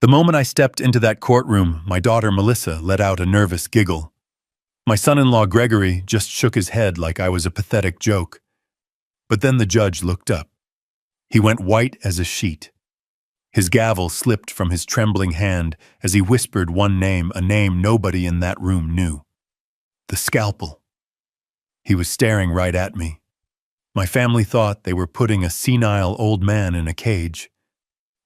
The moment I stepped into that courtroom, my daughter Melissa let out a nervous giggle. My son-in-law Gregory just shook his head like I was a pathetic joke. But then the judge looked up. He went white as a sheet. His gavel slipped from his trembling hand as he whispered one name, a name nobody in that room knew. The scalpel. He was staring right at me. My family thought they were putting a senile old man in a cage.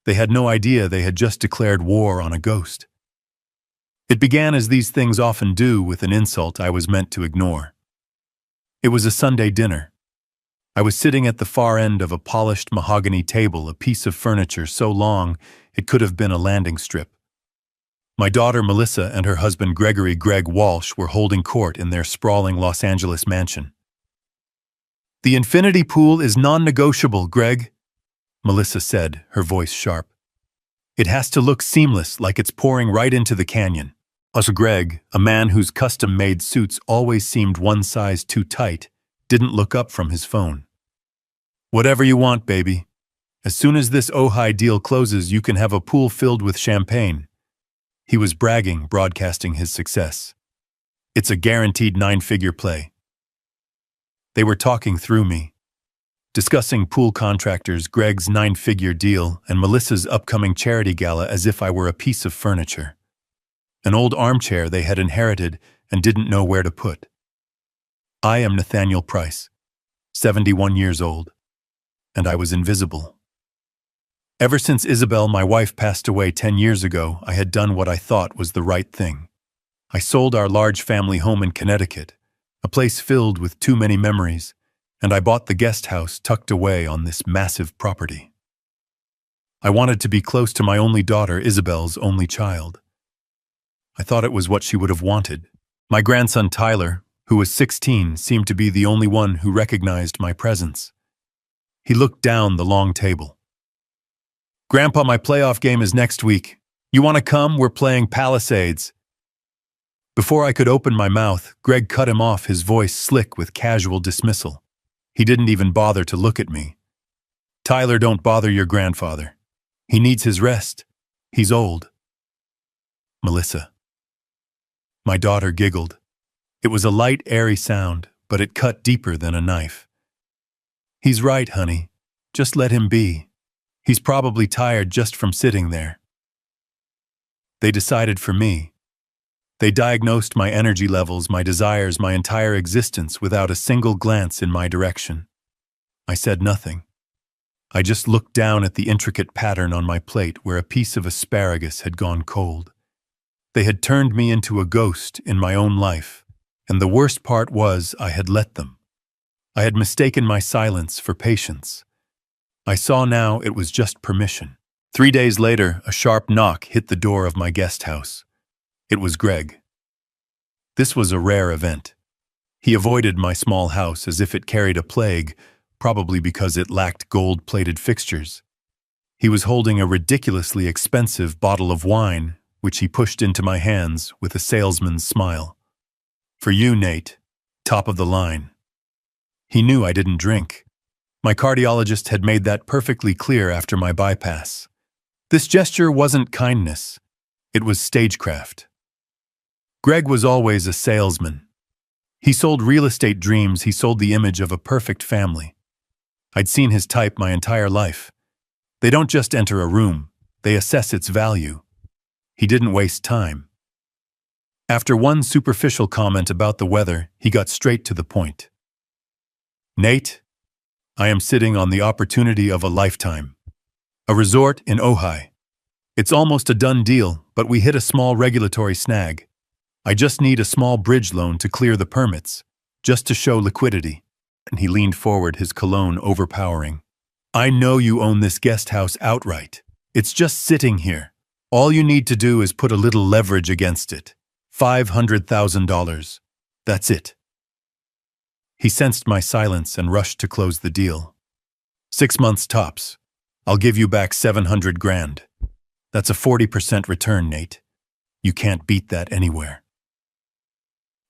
They had no idea they had just declared war on a ghost. It began as these things often do, with an insult I was meant to ignore. It was a Sunday dinner. I was sitting at the far end of a polished mahogany table, a piece of furniture so long it could have been a landing strip. My daughter Melissa and her husband Gregory Greg Walsh were holding court in their sprawling Los Angeles mansion. "The infinity pool is non-negotiable, Greg," Melissa said, her voice sharp. "It has to look seamless, like it's pouring right into the canyon." Also, Greg, a man whose custom-made suits always seemed one size too tight, didn't look up from his phone. "Whatever you want, baby. As soon as this Ojai deal closes, you can have a pool filled with champagne." He was bragging, broadcasting his success. "It's a guaranteed 9-figure play." They were talking through me, discussing pool contractors, Greg's 9-figure deal, and Melissa's upcoming charity gala as if I were a piece of furniture. An old armchair they had inherited and didn't know where to put. I am Nathaniel Price, 71 years old, and I was invisible. Ever since Isabel, my wife, passed away 10 years ago, I had done what I thought was the right thing. I sold our large family home in Connecticut, a place filled with too many memories, and I bought the guest house tucked away on this massive property. I wanted to be close to my only daughter, Isabel's only child. I thought it was what she would have wanted. My grandson Tyler, who was 16, seemed to be the only one who recognized my presence. He looked down the long table. "Grandpa, my playoff game is next week. You want to come? We're playing Palisades." Before I could open my mouth, Greg cut him off, his voice slick with casual dismissal. He didn't even bother to look at me. "Tyler, don't bother your grandfather. He needs his rest. He's old." Melissa. My daughter giggled. It was a light, airy sound, but it cut deeper than a knife. "He's right, honey. Just let him be. He's probably tired just from sitting there." They decided for me. They diagnosed my energy levels, my desires, my entire existence without a single glance in my direction. I said nothing. I just looked down at the intricate pattern on my plate where a piece of asparagus had gone cold. They had turned me into a ghost in my own life, and the worst part was I had let them. I had mistaken my silence for patience. I saw now it was just permission. 3 days later, a sharp knock hit the door of my guest house. It was Greg. This was a rare event. He avoided my small house as if it carried a plague, probably because it lacked gold-plated fixtures. He was holding a ridiculously expensive bottle of wine, which he pushed into my hands with a salesman's smile. "For you, Nate, top of the line." He knew I didn't drink. My cardiologist had made that perfectly clear after my bypass. This gesture wasn't kindness. It was stagecraft. Greg was always a salesman. He sold real estate dreams. He sold the image of a perfect family. I'd seen his type my entire life. They don't just enter a room. They assess its value. He didn't waste time. After one superficial comment about the weather, he got straight to the point. "Nate, I am sitting on the opportunity of a lifetime. A resort in Ojai. It's almost a done deal, but we hit a small regulatory snag. I just need a small bridge loan to clear the permits, just to show liquidity." And he leaned forward, his cologne overpowering. "I know you own this guest house outright. It's just sitting here. All you need to do is put a little leverage against it. $500,000. That's it." He sensed my silence and rushed to close the deal. 6 months tops. I'll give you back 700 grand. That's a 40% return, Nate. You can't beat that anywhere.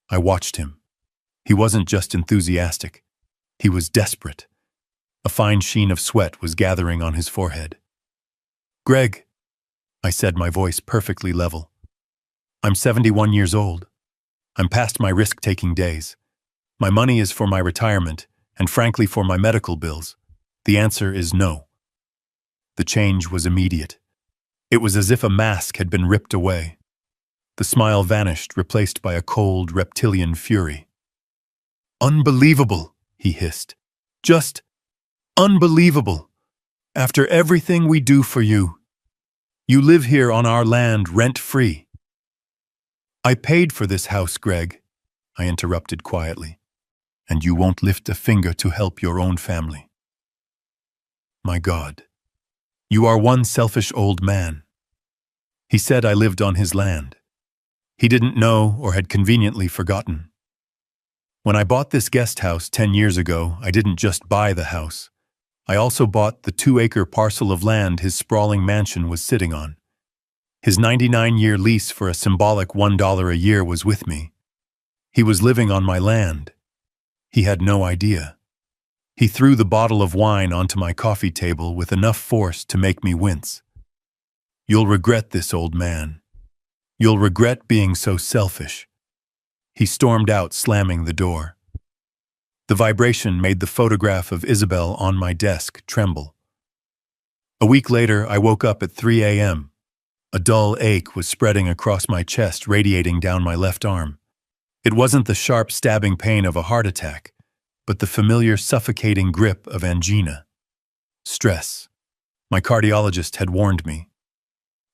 I watched him. He wasn't just enthusiastic. He was desperate. A fine sheen of sweat was gathering on his forehead. "Greg, I said, my voice perfectly level. I'm 71 years old. I'm past my risk-taking days. My money is for my retirement, and frankly for my medical bills. The answer is no. The change was immediate. It was as if a mask had been ripped away. The smile vanished, replaced by a cold, reptilian fury. Unbelievable, he hissed. Just unbelievable. After everything we do for you. You live here on our land rent-free. I paid for this house, Greg, I interrupted quietly, and you won't lift a finger to help your own family. My God, you are one selfish old man. He said I lived on his land. He didn't know or had conveniently forgotten. When I bought this guest house 10 years ago, I didn't just buy the house. I also bought the 2-acre parcel of land his sprawling mansion was sitting on. His 99-year lease for a symbolic $1 a year was with me. He was living on my land. He had no idea. He threw the bottle of wine onto my coffee table with enough force to make me wince. You'll regret this, old man. You'll regret being so selfish. He stormed out, slamming the door. The vibration made the photograph of Isabel on my desk tremble. A week later, I woke up at 3 a.m. A dull ache was spreading across my chest, radiating down my left arm. It wasn't the sharp, stabbing pain of a heart attack, but the familiar, suffocating grip of angina. Stress. My cardiologist had warned me.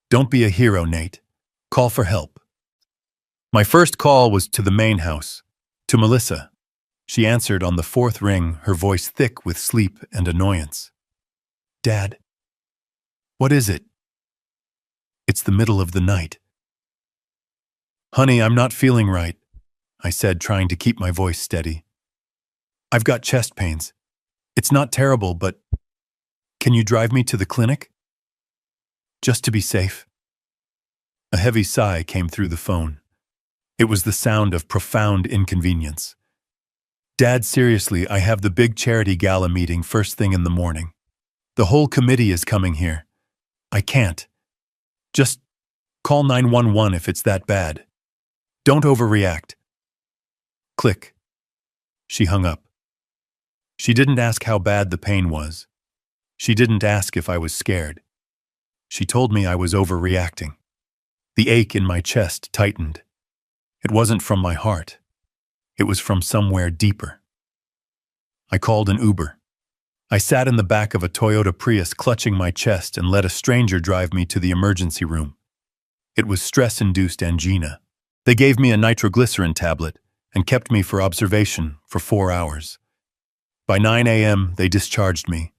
Don't be a hero, Nate. Call for help. My first call was to the main house, to Melissa. She answered on the 4th ring, her voice thick with sleep and annoyance. Dad, what is it? It's the middle of the night. Honey, I'm not feeling right, I said, trying to keep my voice steady. I've got chest pains. It's not terrible, but can you drive me to the clinic? Just to be safe. A heavy sigh came through the phone. It was the sound of profound inconvenience. Dad, seriously, I have the big charity gala meeting first thing in the morning. The whole committee is coming here. I can't. Just call 911 if it's that bad. Don't overreact. Click. She hung up. She didn't ask how bad the pain was. She didn't ask if I was scared. She told me I was overreacting. The ache in my chest tightened. It wasn't from my heart. It was from somewhere deeper. I called an Uber. I sat in the back of a Toyota Prius, clutching my chest, and let a stranger drive me to the emergency room. It was stress-induced angina. They gave me a nitroglycerin tablet and kept me for observation for 4 hours. By 9 a.m., they discharged me.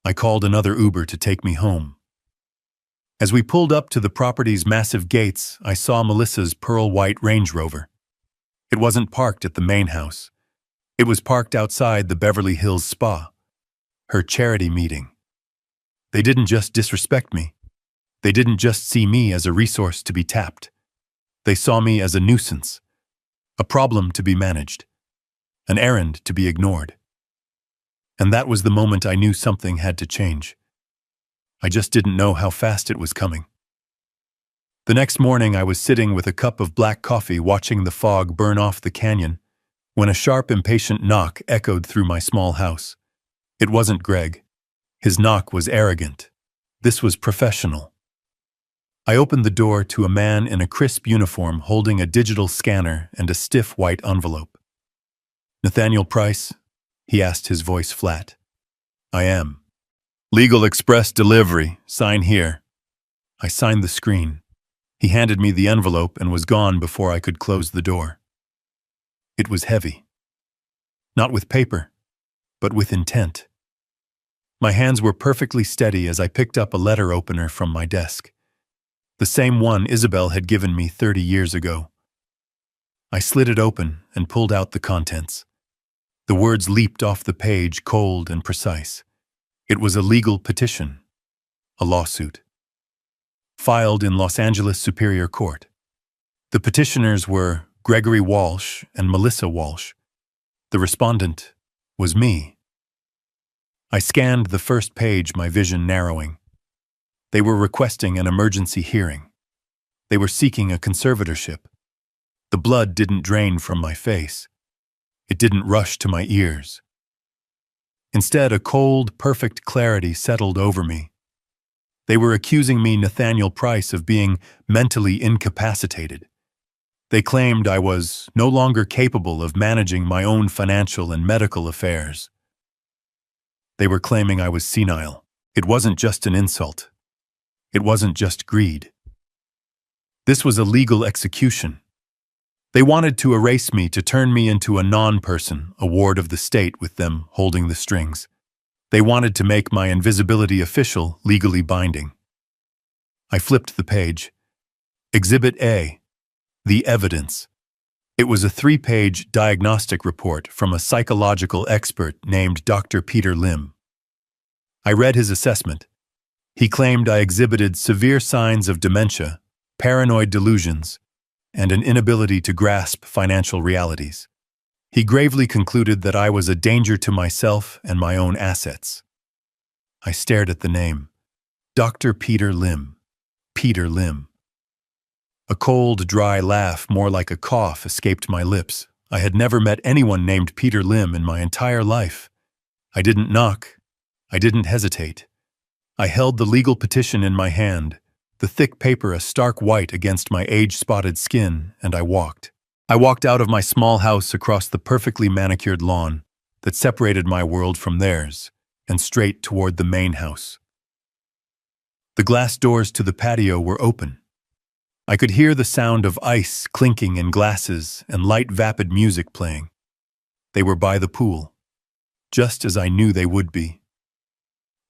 I called another Uber to take me home. As we pulled up to the property's massive gates, I saw Melissa's pearl-white Range Rover. It wasn't parked at the main house. It was parked outside the Beverly Hills Spa, her charity meeting. They didn't just disrespect me. They didn't just see me as a resource to be tapped. They saw me as a nuisance, a problem to be managed, an errand to be ignored. And that was the moment I knew something had to change. I just didn't know how fast it was coming. The next morning, I was sitting with a cup of black coffee watching the fog burn off the canyon when a sharp, impatient knock echoed through my small house. It wasn't Greg. His knock was arrogant. This was professional. I opened the door to a man in a crisp uniform holding a digital scanner and a stiff white envelope. Nathaniel Price? He asked, his voice flat. I am. Legal Express Delivery. Sign here. I signed the screen. He handed me the envelope and was gone before I could close the door. It was heavy. Not with paper, but with intent. My hands were perfectly steady as I picked up a letter opener from my desk. The same one Isabel had given me 30 years ago. I slid it open and pulled out the contents. The words leaped off the page, cold and precise. It was a legal petition, a lawsuit, filed in Los Angeles Superior Court. The petitioners were Gregory Walsh and Melissa Walsh. The respondent was me. I scanned the first page, my vision narrowing. They were requesting an emergency hearing. They were seeking a conservatorship. The blood didn't drain from my face. It didn't rush to my ears. Instead, a cold, perfect clarity settled over me. They were accusing me, Nathaniel Price, of being mentally incapacitated. They claimed I was no longer capable of managing my own financial and medical affairs. They were claiming I was senile. It wasn't just an insult. It wasn't just greed. This was a legal execution. They wanted to erase me, to turn me into a non-person, a ward of the state with them holding the strings. They wanted to make my invisibility official, legally binding. I flipped the page. Exhibit A. The evidence. It was a 3-page diagnostic report from a psychological expert named Dr. Peter Lim. I read his assessment. He claimed I exhibited severe signs of dementia, paranoid delusions, and an inability to grasp financial realities. He gravely concluded that I was a danger to myself and my own assets. I stared at the name. Dr. Peter Lim. Peter Lim. A cold, dry laugh, more like a cough, escaped my lips. I had never met anyone named Peter Lim in my entire life. I didn't knock. I didn't hesitate. I held the legal petition in my hand, the thick paper a stark white against my age-spotted skin, and I walked. I walked out of my small house across the perfectly manicured lawn that separated my world from theirs, and straight toward the main house. The glass doors to the patio were open. I could hear the sound of ice clinking in glasses and light vapid music playing. They were by the pool, just as I knew they would be.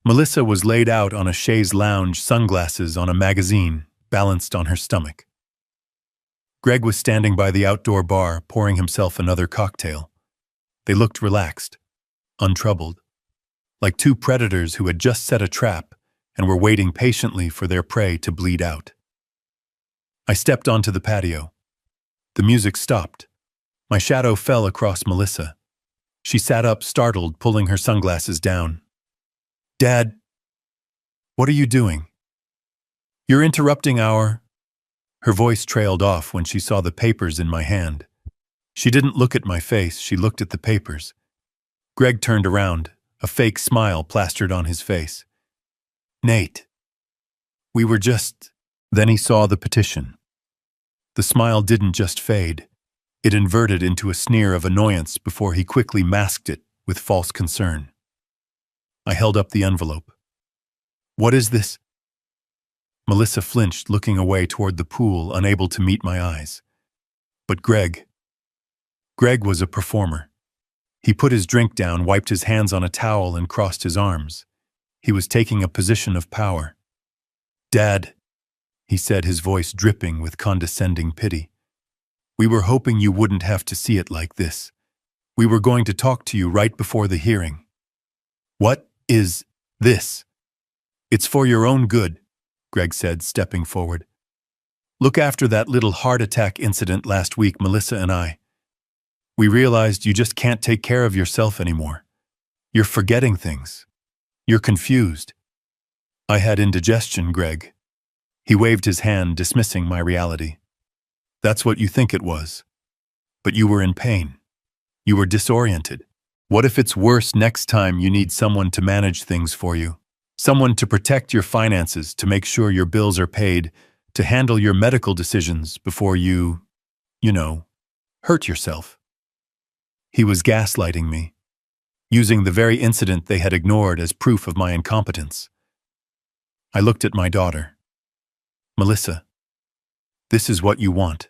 Melissa was laid out on a chaise lounge, sunglasses on a magazine, balanced on her stomach. Greg was standing by the outdoor bar, pouring himself another cocktail. They looked relaxed, untroubled, like two predators who had just set a trap and were waiting patiently for their prey to bleed out. I stepped onto the patio. The music stopped. My shadow fell across Melissa. She sat up, startled, pulling her sunglasses down. "Dad, what are you doing? You're interrupting our—" Her voice trailed off when she saw the papers in my hand. She didn't look at my face, she looked at the papers. Greg turned around, a fake smile plastered on his face. "Nate, we were just—" Then he saw the petition. The smile didn't just fade. It inverted into a sneer of annoyance before he quickly masked it with false concern. I held up the envelope. "What is this?" Melissa flinched, looking away toward the pool, unable to meet my eyes. But Greg was a performer. He put his drink down, wiped his hands on a towel, and crossed his arms. He was taking a position of power. "Dad," he said, his voice dripping with condescending pity. "We were hoping you wouldn't have to see it like this. We were going to talk to you right before the hearing." "What is this?" "It's for your own good," Greg said, stepping forward. "Look, after that little heart attack incident last week, Melissa and I, we realized you just can't take care of yourself anymore. You're forgetting things. You're confused." "I had indigestion, Greg." He waved his hand, dismissing my reality. "That's what you think it was. But you were in pain. You were disoriented. What if it's worse next time you need someone to manage things for you? Someone to protect your finances, to make sure your bills are paid, to handle your medical decisions before you hurt yourself." He was gaslighting me, using the very incident they had ignored as proof of my incompetence. I looked at my daughter. "Melissa, this is what you want.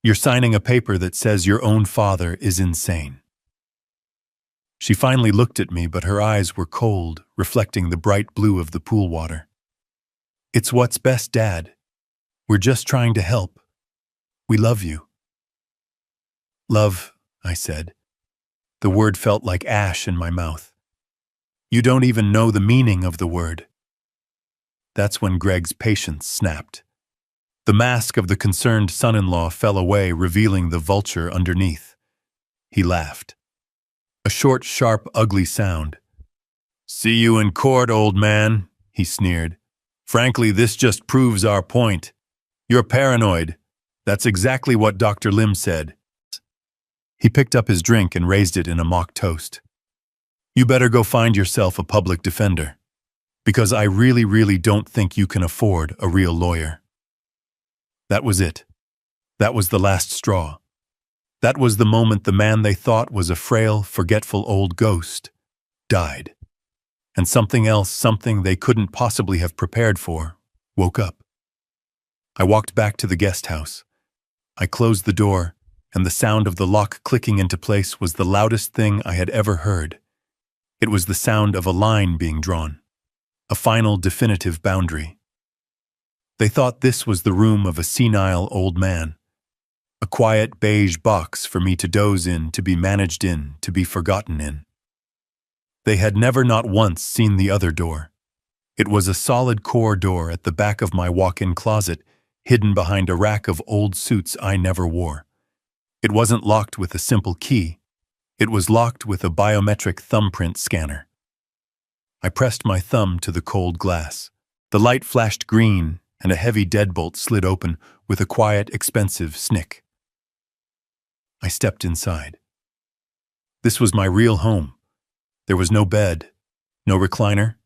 You're signing a paper that says your own father is insane." She finally looked at me, but her eyes were cold, reflecting the bright blue of the pool water. "It's what's best, Dad. We're just trying to help. We love you." "Love," I said. The word felt like ash in my mouth. "You don't even know the meaning of the word." That's when Greg's patience snapped. The mask of the concerned son-in-law fell away, revealing the vulture underneath. He laughed. A short, sharp, ugly sound. "See you in court, old man," he sneered. Frankly, this just proves our point. You're paranoid. That's exactly what Dr. Lim said. He picked up his drink and raised it in a mock toast. You better go find yourself a public defender. Because I really don't think you can afford a real lawyer. That was it. That was the last straw. That was the moment the man they thought was a frail, forgetful old ghost died. And something else, something they couldn't possibly have prepared for, woke up. I walked back to the guest house. I closed the door, and the sound of the lock clicking into place was the loudest thing I had ever heard. It was the sound of a line being drawn, a final definitive boundary. They thought this was the room of a senile old man, a quiet beige box for me to doze in, to be managed in, to be forgotten in. They had never not once seen the other door. It was a solid core door at the back of my walk-in closet, hidden behind a rack of old suits I never wore. It wasn't locked with a simple key. It was locked with a biometric thumbprint scanner. I pressed my thumb to the cold glass. The light flashed green, and a heavy deadbolt slid open with a quiet, expensive snick. I stepped inside. This was my real home. There was no bed, no recliner,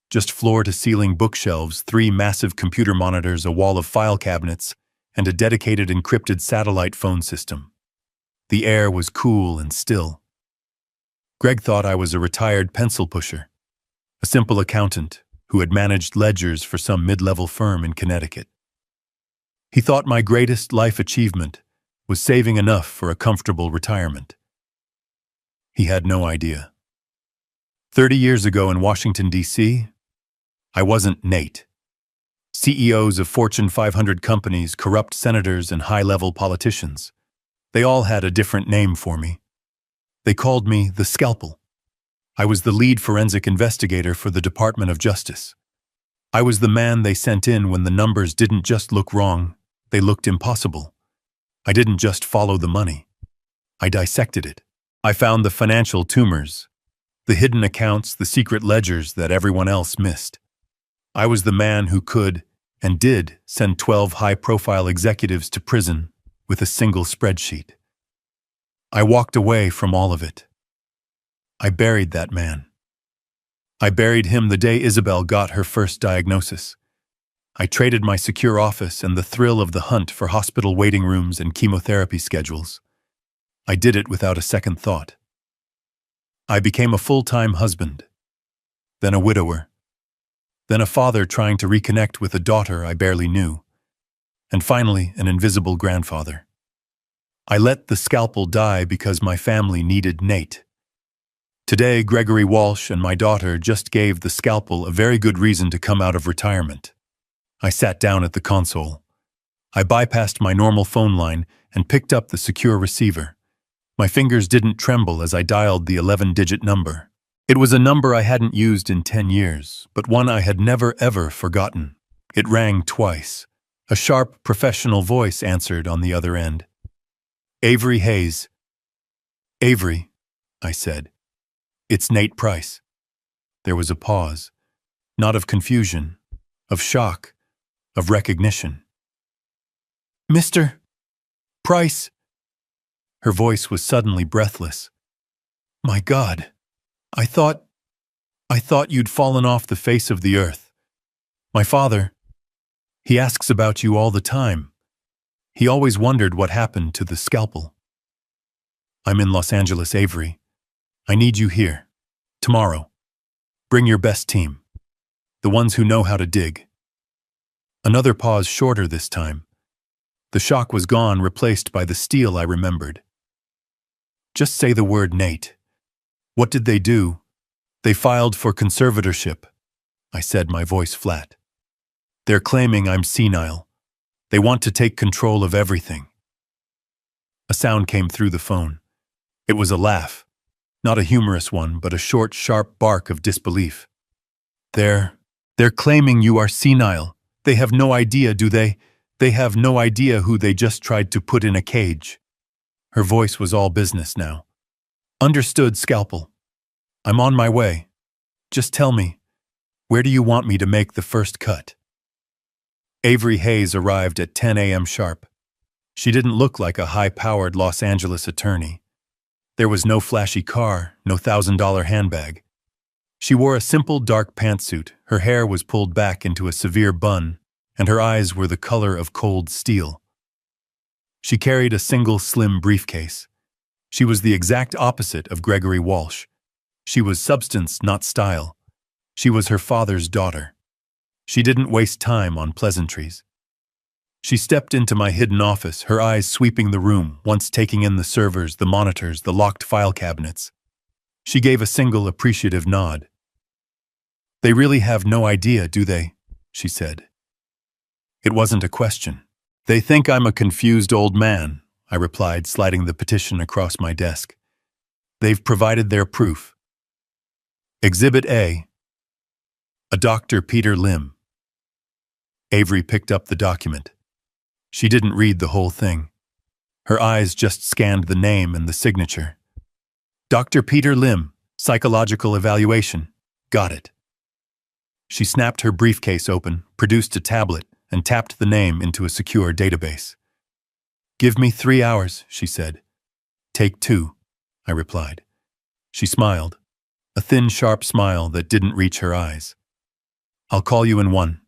just floor-to-ceiling bookshelves, 3 massive computer monitors, a wall of file cabinets, and a dedicated encrypted satellite phone system. The air was cool and still. Greg thought I was a retired pencil pusher, a simple accountant who had managed ledgers for some mid-level firm in Connecticut. He thought my greatest life achievement was saving enough for a comfortable retirement. He had no idea. 30 years ago in Washington, D.C., I wasn't Nate. CEOs of Fortune 500 companies, corrupt senators, and high-level politicians. They all had a different name for me. They called me the Scalpel. I was the lead forensic investigator for the Department of Justice. I was the man they sent in when the numbers didn't just look wrong, they looked impossible. I didn't just follow the money. I dissected it. I found the financial tumors, the hidden accounts, the secret ledgers that everyone else missed. I was the man who could, and did, send 12 high-profile executives to prison with a single spreadsheet. I walked away from all of it. I buried that man. I buried him the day Isabel got her first diagnosis. I traded my secure office and the thrill of the hunt for hospital waiting rooms and chemotherapy schedules. I did it without a second thought. I became a full-time husband, then a widower, then a father trying to reconnect with a daughter I barely knew, and finally an invisible grandfather. I let the Scalpel die because my family needed Nate. Today, Gregory Walsh and my daughter just gave the Scalpel a very good reason to come out of retirement. I sat down at the console. I bypassed my normal phone line and picked up the secure receiver. My fingers didn't tremble as I dialed the 11-digit number. It was a number I hadn't used in 10 years, but one I had never ever forgotten. It rang twice. A sharp, professional voice answered on the other end. Avery Hayes. Avery, I said. It's Nate Price. There was a pause, not of confusion, of shock, of recognition. Mr. Price. Her voice was suddenly breathless. My God, I thought you'd fallen off the face of the earth. My father, he asks about you all the time. He always wondered what happened to the Scalpel. I'm in Los Angeles, Avery. I need you here. Tomorrow. Bring your best team. The ones who know how to dig. Another pause, shorter this time. The shock was gone, replaced by the steel I remembered. Just say the word, Nate. What did they do? They filed for conservatorship, I said, my voice flat. They're claiming I'm senile. They want to take control of everything. A sound came through the phone. It was a laugh. Not a humorous one, but a short, sharp bark of disbelief. They're claiming you are senile. They have no idea, do they? They have no idea who they just tried to put in a cage. Her voice was all business now. Understood, Scalpel. I'm on my way. Just tell me, where do you want me to make the first cut? Avery Hayes arrived at 10 a.m. sharp. She didn't look like a high-powered Los Angeles attorney. There was no flashy car, no $1,000 handbag. She wore a simple dark pantsuit, her hair was pulled back into a severe bun, and her eyes were the color of cold steel. She carried a single slim briefcase. She was the exact opposite of Gregory Walsh. She was substance, not style. She was her father's daughter. She didn't waste time on pleasantries. She stepped into my hidden office, her eyes sweeping the room, once taking in the servers, the monitors, the locked file cabinets. She gave a single appreciative nod. "They really have no idea, do they?" she said. It wasn't a question. "They think I'm a confused old man," I replied, sliding the petition across my desk. "They've provided their proof. Exhibit A. A Dr. Peter Lim." Avery picked up the document. She didn't read the whole thing. Her eyes just scanned the name and the signature. "Dr. Peter Lim, psychological evaluation. Got it." She snapped her briefcase open, produced a tablet, and tapped the name into a secure database. "Give me 3 hours," she said. "Take 2, I replied. She smiled, a thin, sharp smile that didn't reach her eyes. "I'll call you in 1.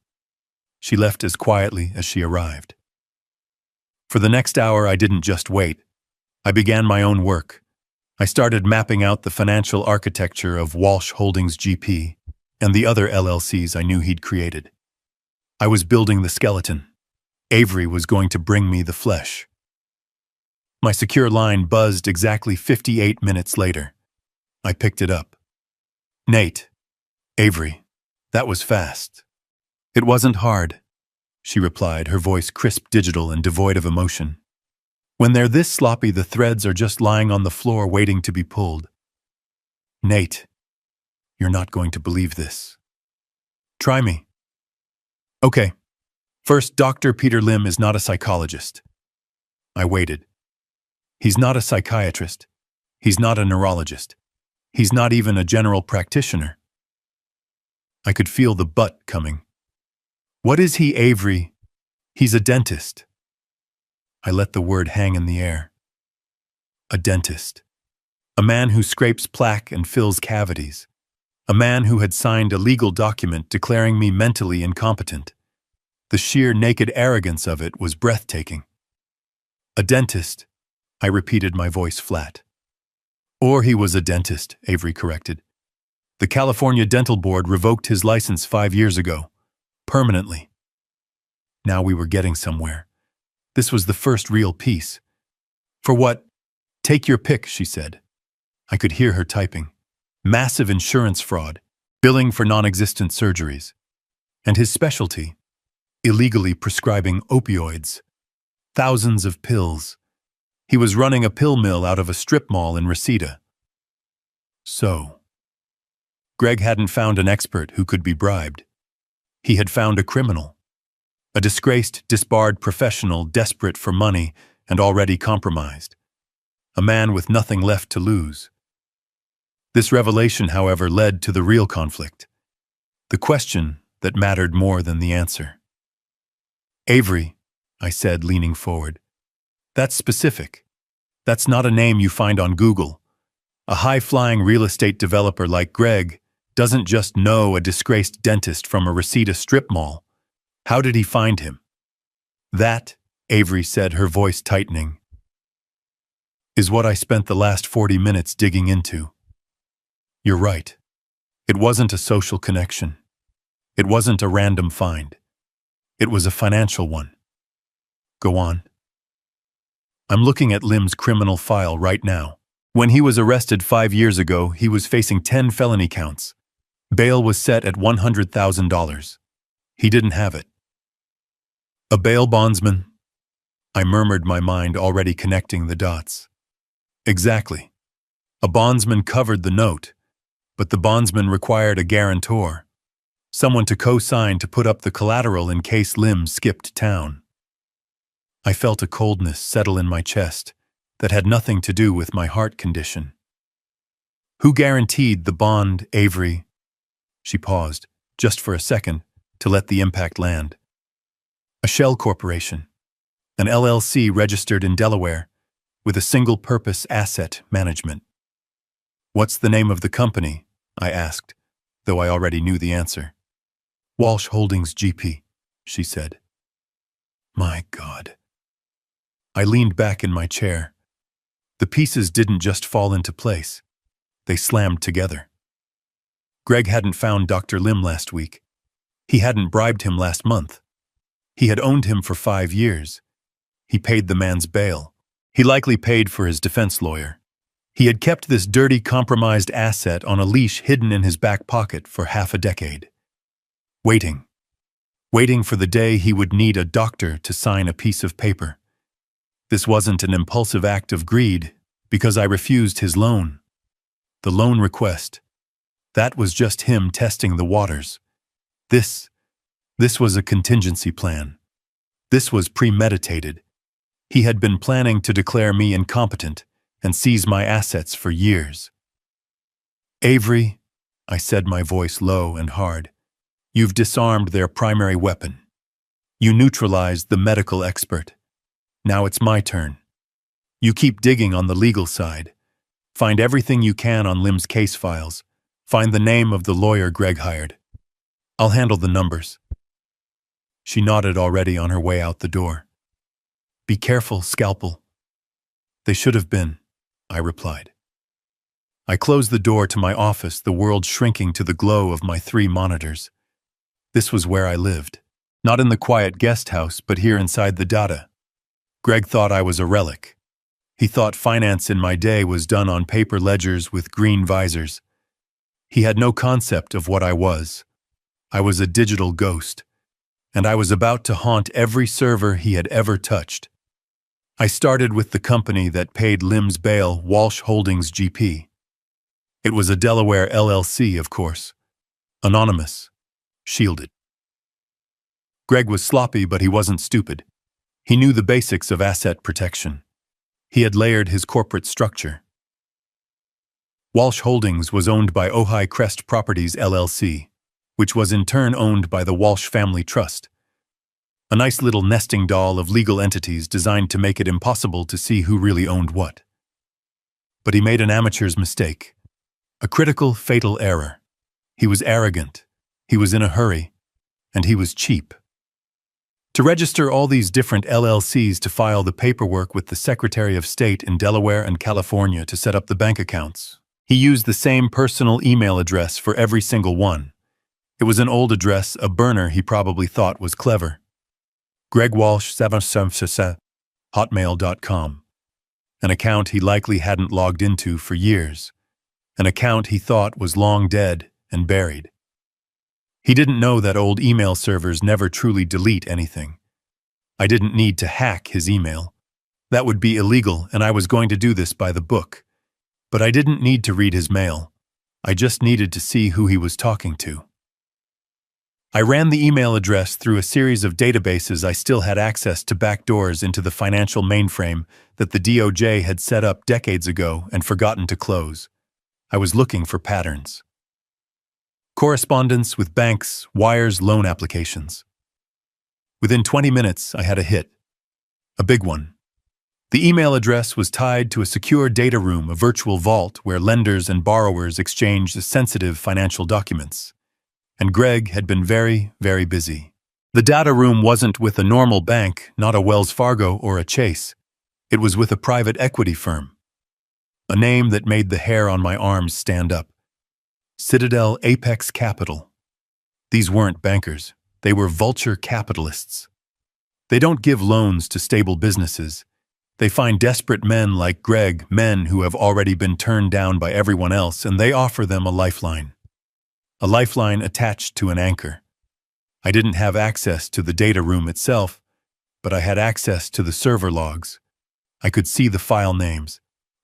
She left as quietly as she arrived. For the next hour, I didn't just wait. I began my own work. I started mapping out the financial architecture of Walsh Holdings GP and the other LLCs I knew he'd created. I was building the skeleton. Avery was going to bring me the flesh. My secure line buzzed exactly 58 minutes later. I picked it up. "Nate. Avery. That was fast." "It wasn't hard," she replied, her voice crisp, digital, and devoid of emotion. "When they're this sloppy, the threads are just lying on the floor waiting to be pulled." "Nate, you're not going to believe this." "Try me." "Okay. First, Dr. Peter Lim is not a psychologist." I waited. "He's not a psychiatrist. He's not a neurologist. He's not even a general practitioner." I could feel the but coming. "What is he, Avery?" "He's a dentist." I let the word hang in the air. A dentist. A man who scrapes plaque and fills cavities. A man who had signed a legal document declaring me mentally incompetent. The sheer naked arrogance of it was breathtaking. "A dentist," I repeated, my voice flat. "Or he was a dentist," Avery corrected. "The California Dental Board revoked his license 5 years ago. Permanently." Now we were getting somewhere. This was the first real piece. "For what? Take your pick," she said. I could hear her typing. "Massive insurance fraud, billing for non-existent surgeries. And his specialty, illegally prescribing opioids. Thousands of pills. He was running a pill mill out of a strip mall in Reseda." So, Greg hadn't found an expert who could be bribed. He had found a criminal. A disgraced, disbarred professional desperate for money and already compromised. A man with nothing left to lose. This revelation, however, led to the real conflict. The question that mattered more than the answer. "Avery," I said, leaning forward. "That's specific. That's not a name you find on Google. A high-flying real estate developer like Greg doesn't just know a disgraced dentist from a Reseda strip mall. How did he find him?" "That," Avery said, her voice tightening, "is what I spent the last 40 minutes digging into." You're right. It wasn't a social connection. It wasn't a random find. It was a financial one. Go on. "I'm looking at Lim's criminal file right now. When he was arrested 5 years ago, he was facing 10 felony counts. Bail was set at $100,000. He didn't have it." "A bail bondsman?" I murmured, my mind already connecting the dots. "Exactly. A bondsman covered the note, but the bondsman required a guarantor. Someone to co-sign to put up the collateral in case Lim skipped town." I felt a coldness settle in my chest that had nothing to do with my heart condition. "Who guaranteed the bond, Avery?" She paused, just for a second, to let the impact land. A shell corporation, an LLC registered in Delaware, with a single-purpose asset management. "What's the name of the company?" I asked, though I already knew the answer. "Walsh Holdings GP," she said. My God. I leaned back in my chair. The pieces didn't just fall into place. They slammed together. Greg hadn't found Dr. Lim last week. He hadn't bribed him last month. He had owned him for 5 years. He paid the man's bail. He likely paid for his defense lawyer. He had kept this dirty, compromised asset on a leash hidden in his back pocket for half a decade. Waiting for the day he would need a doctor to sign a piece of paper. This wasn't an impulsive act of greed, because I refused his loan. The loan request. That was just him testing the waters. This was a contingency plan. This was premeditated. He had been planning to declare me incompetent and seize my assets for years. "Avery," I said, my voice low and hard, "you've disarmed their primary weapon. You neutralized the medical expert. Now it's my turn. You keep digging on the legal side. Find everything you can on Lim's case files. Find the name of the lawyer Greg hired. I'll handle the numbers." She nodded already on her way out the door. "Be careful, Scalpel." "They should have been," I replied. I closed the door to my office, the world shrinking to the glow of my 3 monitors. This was where I lived. Not in the quiet guest house, but here inside the data. Greg thought I was a relic. He thought finance in my day was done on paper ledgers with green visors. He had no concept of what I was. I was a digital ghost, and I was about to haunt every server he had ever touched. I started with the company that paid Lim's bail, Walsh Holdings GP. It was a Delaware LLC, of course. Anonymous. Shielded. Greg was sloppy, but he wasn't stupid. He knew the basics of asset protection. He had layered his corporate structure. Walsh Holdings was owned by Ojai Crest Properties LLC, which was in turn owned by the Walsh Family Trust. A nice little nesting doll of legal entities designed to make it impossible to see who really owned what. But he made an amateur's mistake. A critical, fatal error. He was arrogant. He was in a hurry. And he was cheap. To register all these different LLCs to file the paperwork with the Secretary of State in Delaware and California to set up the bank accounts, he used the same personal email address for every single one. It was an old address, a burner he probably thought was clever. Greg Walsh, hotmail.com. An account he likely hadn't logged into for years. An account he thought was long dead and buried. He didn't know that old email servers never truly delete anything. I didn't need to hack his email. That would be illegal, and I was going to do this by the book. But I didn't need to read his mail. I just needed to see who he was talking to. I ran the email address through a series of databases. I still had access to backdoors into the financial mainframe that the DOJ had set up decades ago and forgotten to close. I was looking for patterns. Correspondence with banks, wires, loan applications. Within 20 minutes, I had a hit. A big one. The email address was tied to a secure data room, a virtual vault where lenders and borrowers exchanged sensitive financial documents. And Greg had been very, very busy. The data room wasn't with a normal bank, not a Wells Fargo or a Chase. It was with a private equity firm. A name that made the hair on my arms stand up. Citadel Apex Capital. These weren't bankers. They were vulture capitalists. They don't give loans to stable businesses. They find desperate men like Greg, men who have already been turned down by everyone else, and they offer them a lifeline. A lifeline attached to an anchor. I didn't have access to the data room itself, but I had access to the server logs. I could see the file names.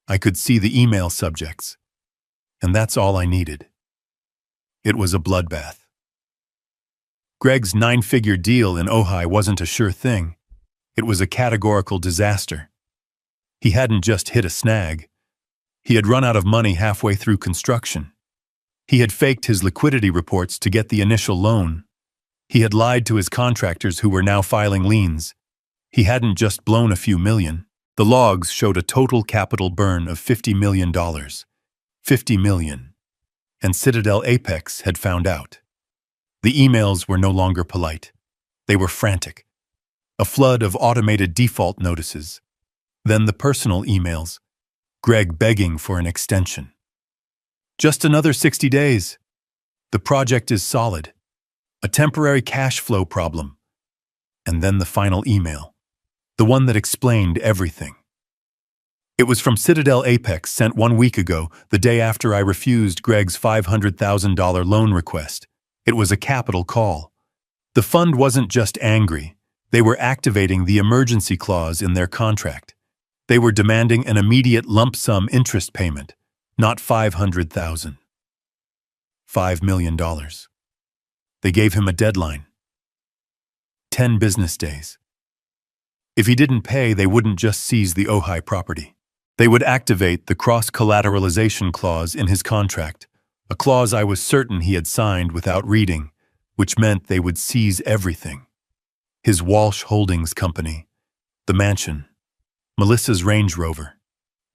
I could see the email subjects. And that's all I needed. It was a bloodbath. Greg's 9-figure deal in Ojai wasn't a sure thing. It was a categorical disaster. He hadn't just hit a snag. He had run out of money halfway through construction. He had faked his liquidity reports to get the initial loan. He had lied to his contractors who were now filing liens. He hadn't just blown a few million. The logs showed a total capital burn of $50 million. $50 million. And Citadel Apex had found out. The emails were no longer polite. They were frantic. A flood of automated default notices. Then the personal emails. Greg begging for an extension. Just another 60 days. The project is solid. A temporary cash flow problem. And then the final email. The one that explained everything. It was from Citadel Apex, sent 1 week ago, the day after I refused Greg's $500,000 loan request. It was a capital call. The fund wasn't just angry. They were activating the emergency clause in their contract. They were demanding an immediate lump sum interest payment, not $500,000. $5 million. They gave him a deadline. 10 business days. If he didn't pay, they wouldn't just seize the Ojai property. They would activate the cross-collateralization clause in his contract, a clause I was certain he had signed without reading, which meant they would seize everything. His Walsh Holdings Company, the mansion, Melissa's Range Rover,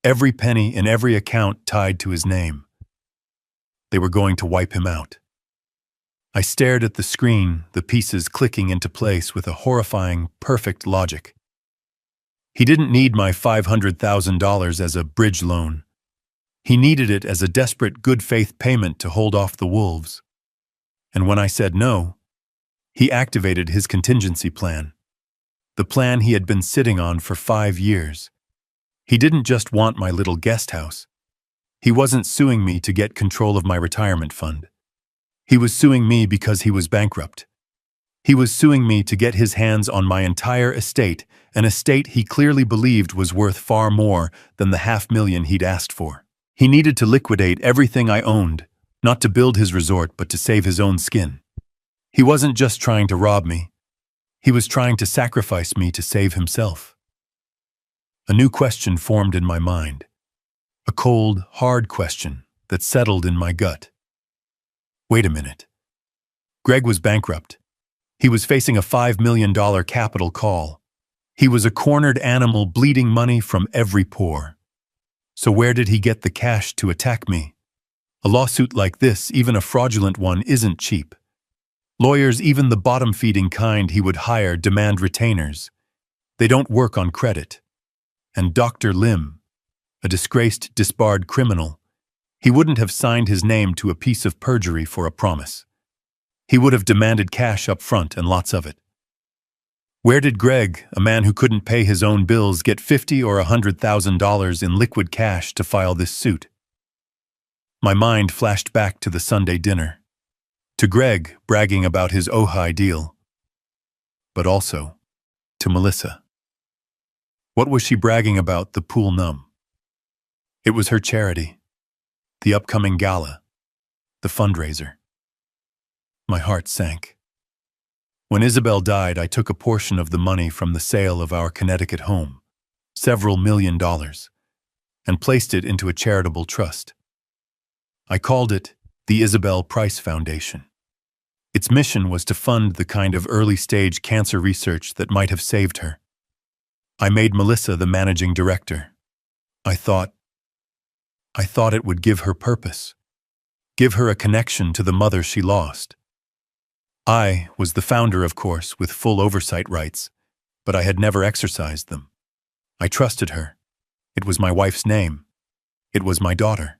every penny in every account tied to his name. They were going to wipe him out. I stared at the screen, the pieces clicking into place with a horrifying, perfect logic. He didn't need my $500,000 as a bridge loan. He needed it as a desperate good-faith payment to hold off the wolves. And when I said no, he activated his contingency plan. The plan he had been sitting on for 5 years. He didn't just want my little guest house. He wasn't suing me to get control of my retirement fund. He was suing me because he was bankrupt. He was suing me to get his hands on my entire estate, an estate he clearly believed was worth far more than the $500,000 he'd asked for. He needed to liquidate everything I owned, not to build his resort but to save his own skin. He wasn't just trying to rob me. He was trying to sacrifice me to save himself. A new question formed in my mind. A cold, hard question that settled in my gut. Wait a minute. Greg was bankrupt. He was facing a $5 million capital call. He was a cornered animal bleeding money from every pore. So where did he get the cash to attack me? A lawsuit like this, even a fraudulent one, isn't cheap. Lawyers, even the bottom-feeding kind he would hire, demand retainers. They don't work on credit. And Dr. Lim, a disgraced, disbarred criminal, he wouldn't have signed his name to a piece of perjury for a promise. He would have demanded cash up front and lots of it. Where did Greg, a man who couldn't pay his own bills, get $50,000 or $100,000 in liquid cash to file this suit? My mind flashed back to the Sunday dinner, to Greg bragging about his Ojai deal, but also to Melissa. What was she bragging about the pool numb? It was her charity, the upcoming gala, the fundraiser. My heart sank. When Isabel died, I took a portion of the money from the sale of our Connecticut home, several $1,000,000, and placed it into a charitable trust. I called it the Isabel Price Foundation. Its mission was to fund the kind of early-stage cancer research that might have saved her. I made Melissa the managing director. I thought it would give her purpose, give her a connection to the mother she lost. I was the founder, of course, with full oversight rights, but I had never exercised them. I trusted her. It was my wife's name. It was my daughter.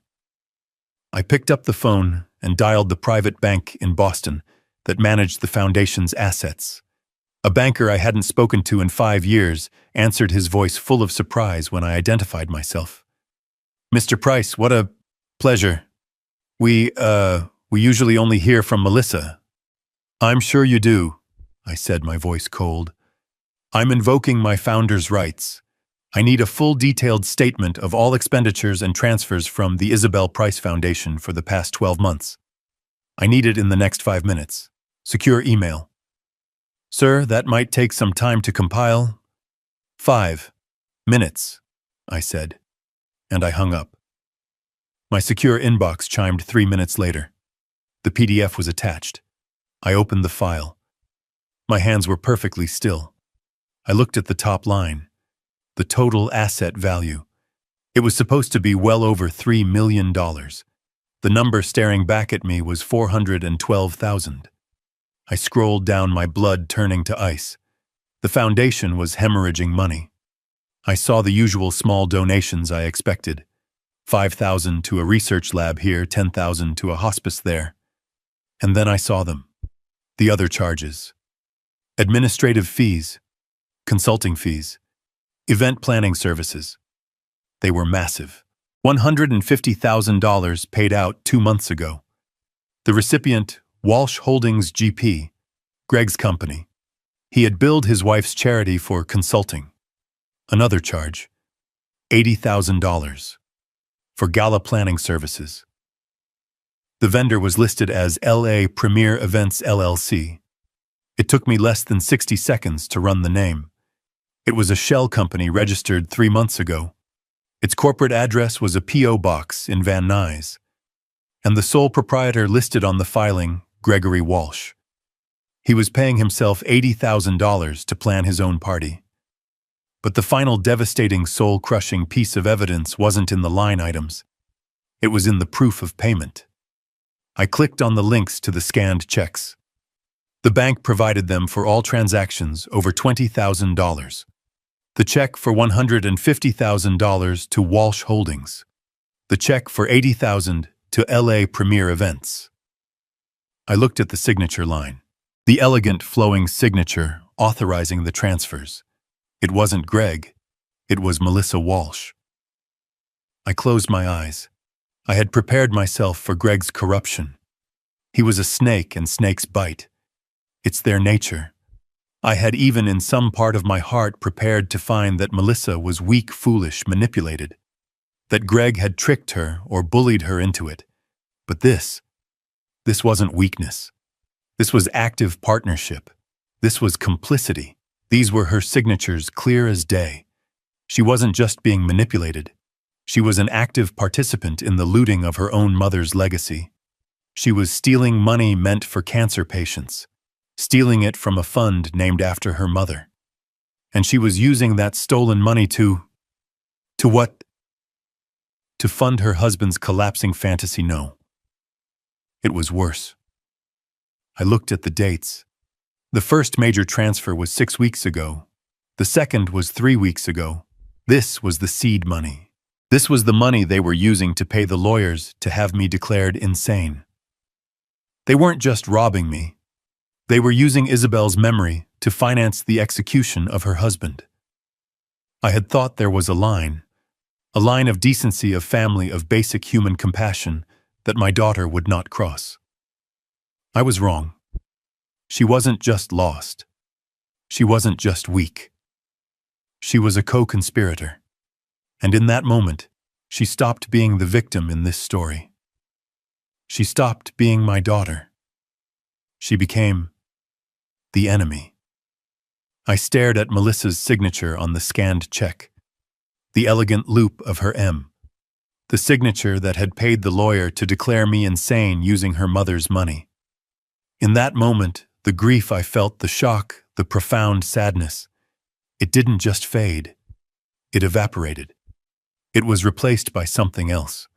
I picked up the phone and dialed the private bank in Boston that managed the foundation's assets. A banker I hadn't spoken to in 5 years answered, his voice full of surprise when I identified myself. "Mr. Price, what a pleasure. We usually only hear from Melissa." "I'm sure you do," I said, my voice cold. "I'm invoking my founder's rights. I need a full detailed statement of all expenditures and transfers from the Isabel Price Foundation for the past 12 months. I need it in the next 5 minutes. Secure email." "Sir, that might take some time to compile." 5 minutes, I said, and I hung up. My secure inbox chimed 3 minutes later. The PDF was attached. I opened the file. My hands were perfectly still. I looked at the top line. The total asset value. It was supposed to be well over $3 million. The number staring back at me was 412,000. I scrolled down, my blood turning to ice. The foundation was hemorrhaging money. I saw the usual small donations I expected. 5,000 to a research lab here, 10,000 to a hospice there. And then I saw them. The other charges. Administrative fees, consulting fees, event planning services. They were massive. $150,000 paid out 2 months ago. The recipient, Walsh Holdings GP, Greg's company. He had billed his wife's charity for consulting. Another charge, $80,000, for gala planning services. The vendor was listed as LA Premier Events LLC. It took me less than 60 seconds to run the name. It was a shell company registered 3 months ago. Its corporate address was a P.O. box in Van Nuys, and the sole proprietor listed on the filing, Gregory Walsh. He was paying himself $80,000 to plan his own party. But the final devastating, soul-crushing piece of evidence wasn't in the line items. It was in the proof of payment. I clicked on the links to the scanned checks. The bank provided them for all transactions over $20,000. The check for $150,000 to Walsh Holdings. The check for $80,000 to LA Premier Events. I looked at the signature line. The elegant, flowing signature authorizing the transfers. It wasn't Greg. It was Melissa Walsh. I closed my eyes. I had prepared myself for Greg's corruption. He was a snake, and snakes bite. It's their nature. I had even in some part of my heart prepared to find that Melissa was weak, foolish, manipulated. That Greg had tricked her or bullied her into it. But this wasn't weakness. This was active partnership. This was complicity. These were her signatures, clear as day. She wasn't just being manipulated. She was an active participant in the looting of her own mother's legacy. She was stealing money meant for cancer patients, stealing it from a fund named after her mother. And she was using that stolen money to what? To fund her husband's collapsing fantasy? No. It was worse. I looked at the dates. The first major transfer was 6 weeks ago. The second was 3 weeks ago. This was the seed money. This was the money they were using to pay the lawyers to have me declared insane. They weren't just robbing me. They were using Isabel's memory to finance the execution of her husband. I had thought there was a line of decency, of family, of basic human compassion that my daughter would not cross. I was wrong. She wasn't just lost. She wasn't just weak. She was a co-conspirator. And in that moment, she stopped being the victim in this story. She stopped being my daughter. She became the enemy. I stared at Melissa's signature on the scanned check, the elegant loop of her M, the signature that had paid the lawyer to declare me insane using her mother's money. In that moment, the grief I felt, the shock, the profound sadness, it didn't just fade. It evaporated. It was replaced by something else.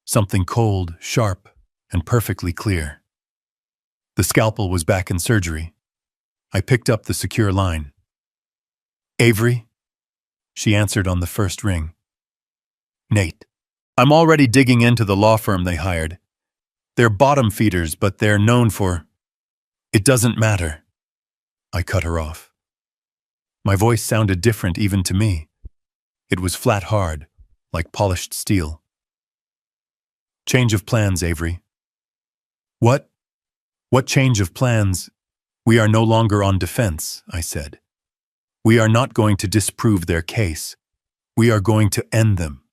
Something cold, sharp, and perfectly clear. The scalpel was back in surgery. I picked up the secure line. "Avery?" She answered on the first ring. "Nate. I'm already digging into the law firm they hired. They're bottom feeders, but they're known for—" "It doesn't matter." I cut her off. My voice sounded different even to me. It was flat hard, like polished steel. "Change of plans, Avery." "What? What change of plans?" "We are no longer on defense," I said. "We are not going to disprove their case. We are going to end them.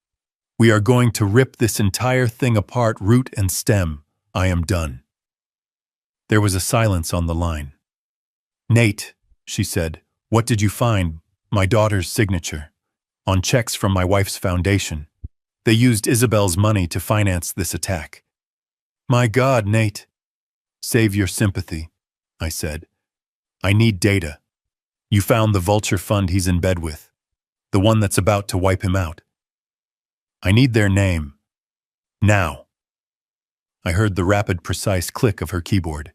We are going to rip this entire thing apart, root and stem. I am done." There was a silence on the line. "Nate," she said, "what did you find?" "My daughter's signature. On checks from my wife's foundation. They used Isabel's money to finance this attack." "My God, Nate." "Save your sympathy," I said. I need data. You found the vulture fund he's in bed with, the one that's about to wipe him out. I need their name. Now. I heard the rapid, precise click of her keyboard.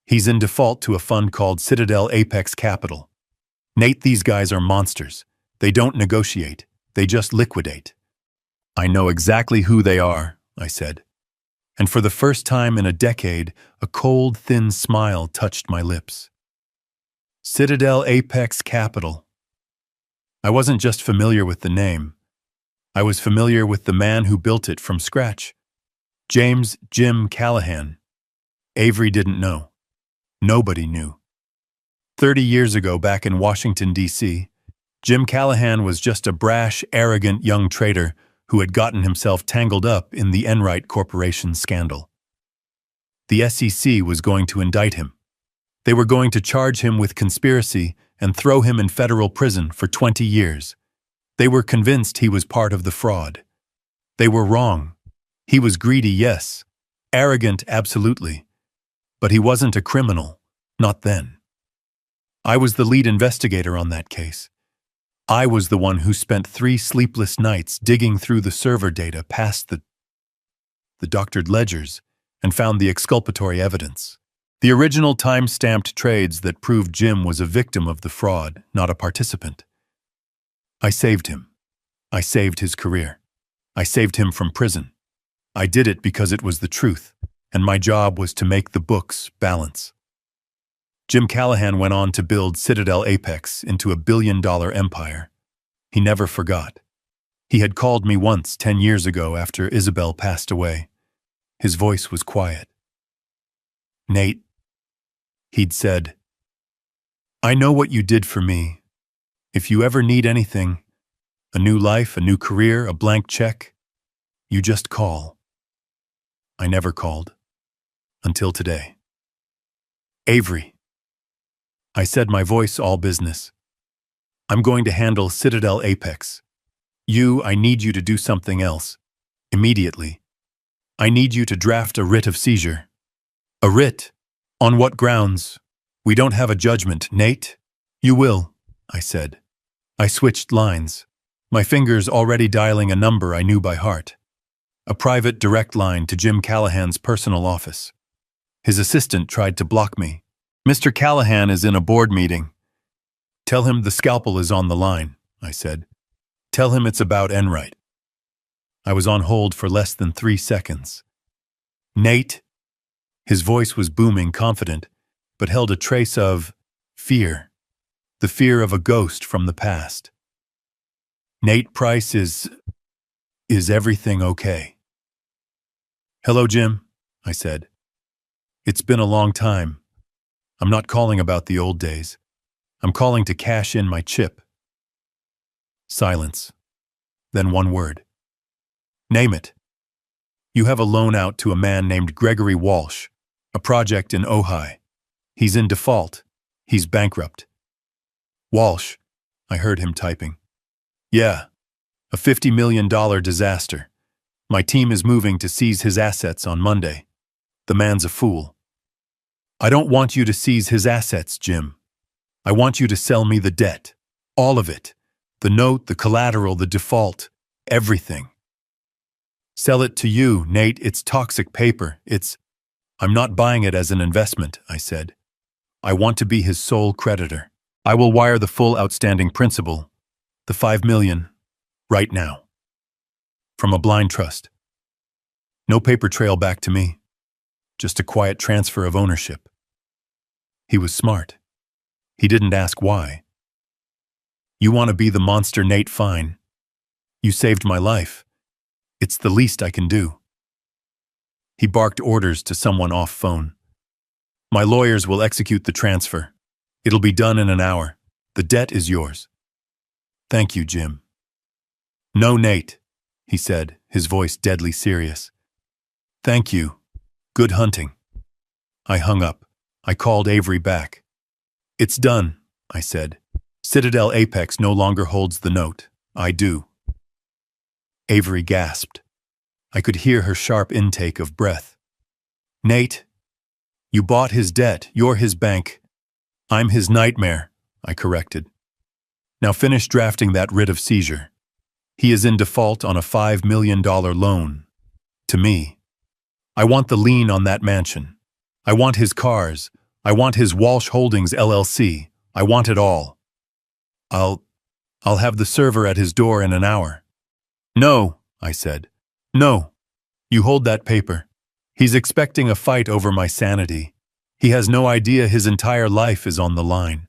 He's in default to a fund called Citadel Apex Capital. Nate, these guys are monsters. They don't negotiate. They just liquidate. I know exactly who they are, I said. And for the first time in a decade, a cold, thin smile touched my lips. Citadel Apex Capital. I wasn't just familiar with the name. I was familiar with the man who built it from scratch. James Jim Callahan. Avery didn't know. Nobody knew. 30 years ago, back in Washington, D.C., Jim Callahan was just a brash, arrogant young trader who had gotten himself tangled up in the Enright Corporation scandal. The SEC was going to indict him. They were going to charge him with conspiracy and throw him in federal prison for 20 years. They were convinced he was part of the fraud. They were wrong. He was greedy, yes. Arrogant, absolutely. But he wasn't a criminal, not then. I was the lead investigator on that case. I was the one who spent 3 sleepless nights digging through the server data past the doctored ledgers and found the exculpatory evidence. The original time-stamped trades that proved Jim was a victim of the fraud, not a participant. I saved him. I saved his career. I saved him from prison. I did it because it was the truth, and my job was to make the books balance. Jim Callahan went on to build Citadel Apex into a billion-dollar empire. He never forgot. He had called me once 10 years ago after Isabel passed away. His voice was quiet. Nate, he'd said, I know what you did for me. If you ever need anything, a new life, a new career, a blank check, you just call. I never called. Until today. Avery. I said, my voice all business. I'm going to handle Citadel Apex. I need you to do something else. Immediately. I need you to draft a writ of seizure. A writ? On what grounds? We don't have a judgment, Nate. You will, I said. I switched lines, my fingers already dialing a number I knew by heart. A private direct line to Jim Callahan's personal office. His assistant tried to block me. Mr. Callahan is in a board meeting. Tell him the scalpel is on the line, I said. Tell him it's about Enright. I was on hold for less than 3 seconds. Nate? His voice was booming, confident, but held a trace of fear. The fear of a ghost from the past. Nate Price, is everything okay? Hello, Jim, I said. It's been a long time. I'm not calling about the old days. I'm calling to cash in my chip. Silence. Then one word. Name it. You have a loan out to a man named Gregory Walsh, a project in Ojai. He's in default. He's bankrupt. Walsh, I heard him typing. Yeah, a $50 million disaster. My team is moving to seize his assets on Monday. The man's a fool. I don't want you to seize his assets, Jim. I want you to sell me the debt. All of it. The note, the collateral, the default. Everything. Sell it to you, Nate. It's toxic paper. I'm not buying it as an investment, I said. I want to be his sole creditor. I will wire the full outstanding principal, the $5 million, right now. From a blind trust. No paper trail back to me. Just a quiet transfer of ownership. He was smart. He didn't ask why. You want to be the monster, Nate? Fine. You saved my life. It's the least I can do. He barked orders to someone off phone. My lawyers will execute the transfer. It'll be done in an hour. The debt is yours. Thank you, Jim. No, Nate, he said, his voice deadly serious. Thank you. Good hunting. I hung up. I called Avery back. It's done, I said. Citadel Apex no longer holds the note. I do. Avery gasped. I could hear her sharp intake of breath. Nate, you bought his debt. You're his bank. I'm his nightmare, I corrected. Now finish drafting that writ of seizure. He is in default on a $5 million loan. To me. I want the lien on that mansion. I want his cars. I want his Walsh Holdings LLC. I want it all. I'll have the server at his door in an hour. No, I said. No. You hold that paper. He's expecting a fight over my sanity. He has no idea his entire life is on the line.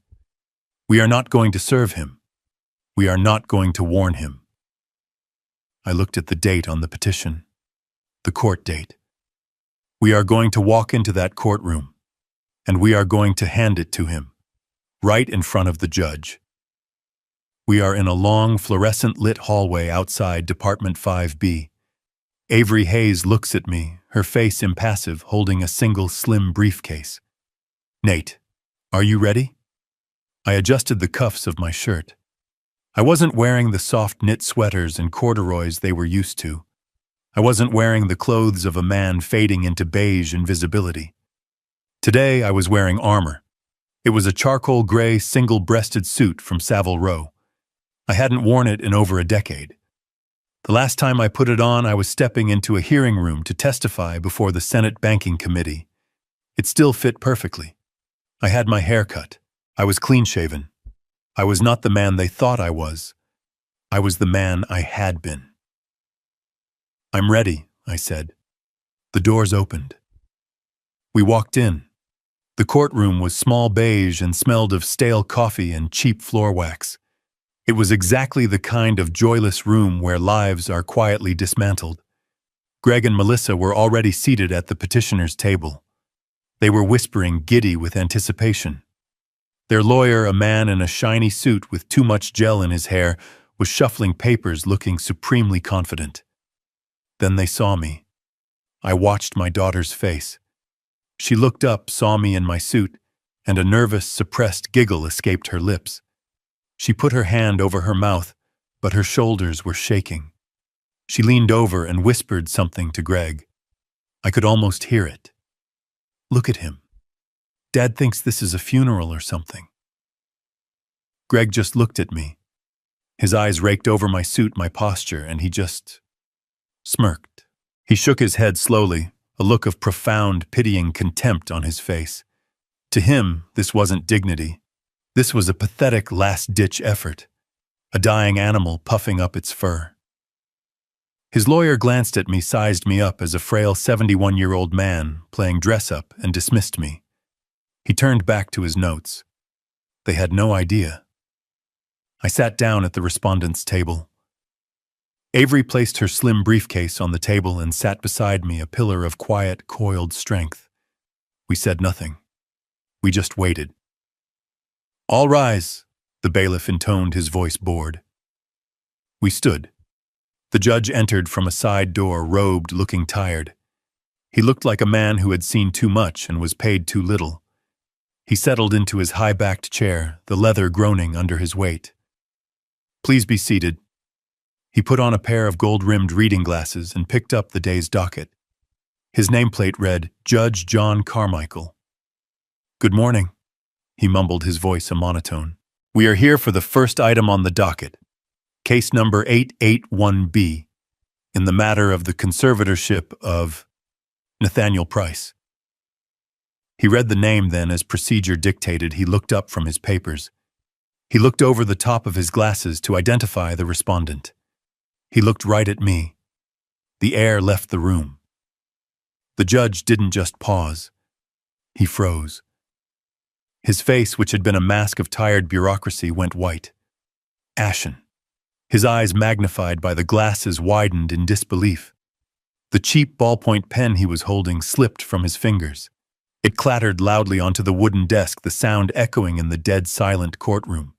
We are not going to serve him. We are not going to warn him. I looked at the date on the petition. The court date. We are going to walk into that courtroom, and we are going to hand it to him, right in front of the judge. We are in a long, fluorescent-lit hallway outside Department 5B. Avery Hayes looks at me, her face impassive, holding a single slim briefcase. Nate, are you ready? I adjusted the cuffs of my shirt. I wasn't wearing the soft knit sweaters and corduroys they were used to. I wasn't wearing the clothes of a man fading into beige invisibility. Today I was wearing armor. It was a charcoal gray single-breasted suit from Savile Row. I hadn't worn it in over a decade. The last time I put it on, I was stepping into a hearing room to testify before the Senate Banking Committee. It still fit perfectly. I had my hair cut. I was clean-shaven. I was not the man they thought I was. I was the man I had been. I'm ready, I said. The doors opened. We walked in. The courtroom was small beige and smelled of stale coffee and cheap floor wax. It was exactly the kind of joyless room where lives are quietly dismantled. Greg and Melissa were already seated at the petitioner's table. They were whispering, giddy with anticipation. Their lawyer, a man in a shiny suit with too much gel in his hair, was shuffling papers looking supremely confident. Then they saw me. I watched my daughter's face. She looked up, saw me in my suit, and a nervous, suppressed giggle escaped her lips. She put her hand over her mouth, but her shoulders were shaking. She leaned over and whispered something to Greg. I could almost hear it. Look at him. Dad thinks this is a funeral or something. Greg just looked at me. His eyes raked over my suit, my posture, and he just smirked. He shook his head slowly, a look of profound, pitying contempt on his face. To him, this wasn't dignity. This was a pathetic last-ditch effort, a dying animal puffing up its fur. His lawyer glanced at me, sized me up as a frail 71-year-old man playing dress-up, and dismissed me. He turned back to his notes. They had no idea. I sat down at the respondent's table. Avery placed her slim briefcase on the table and sat beside me, a pillar of quiet, coiled strength. We said nothing. We just waited. All rise, the bailiff intoned, his voice bored. We stood. The judge entered from a side door, robed, looking tired. He looked like a man who had seen too much and was paid too little. He settled into his high-backed chair, the leather groaning under his weight. Please be seated. He put on a pair of gold-rimmed reading glasses and picked up the day's docket. His nameplate read, Judge John Carmichael. Good morning, he mumbled, his voice a monotone. We are here for the first item on the docket, case number 881B, in the matter of the conservatorship of Nathaniel Price. He read the name, then, as procedure dictated. He looked up from his papers. He looked over the top of his glasses to identify the respondent. He looked right at me. The air left the room. The judge didn't just pause. He froze. His face, which had been a mask of tired bureaucracy, went white. Ashen. His eyes, magnified by the glasses, widened in disbelief. The cheap ballpoint pen he was holding slipped from his fingers. It clattered loudly onto the wooden desk, the sound echoing in the dead-silent courtroom.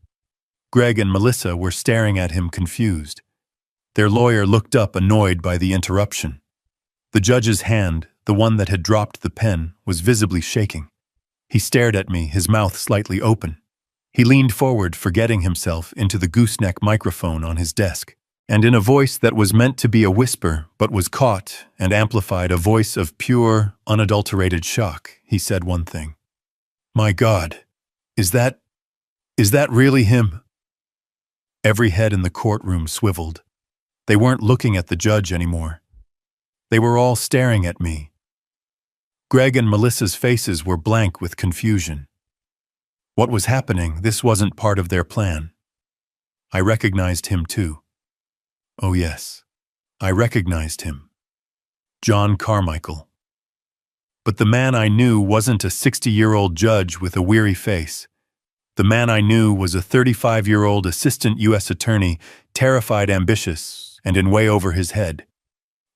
Greg and Melissa were staring at him, confused. Their lawyer looked up, annoyed by the interruption. The judge's hand, the one that had dropped the pen, was visibly shaking. He stared at me, his mouth slightly open. He leaned forward, forgetting himself, into the gooseneck microphone on his desk, and in a voice that was meant to be a whisper but was caught and amplified, a voice of pure, unadulterated shock, he said one thing. My God, Is that, is that really him? Every head in the courtroom swiveled. They weren't looking at the judge anymore. They were all staring at me. Greg and Melissa's faces were blank with confusion. What was happening? This wasn't part of their plan. I recognized him too. Oh yes, I recognized him. John Carmichael. But the man I knew wasn't a 60-year-old judge with a weary face. The man I knew was a 35-year-old assistant U.S. attorney, terrified, ambitious, and in way over his head.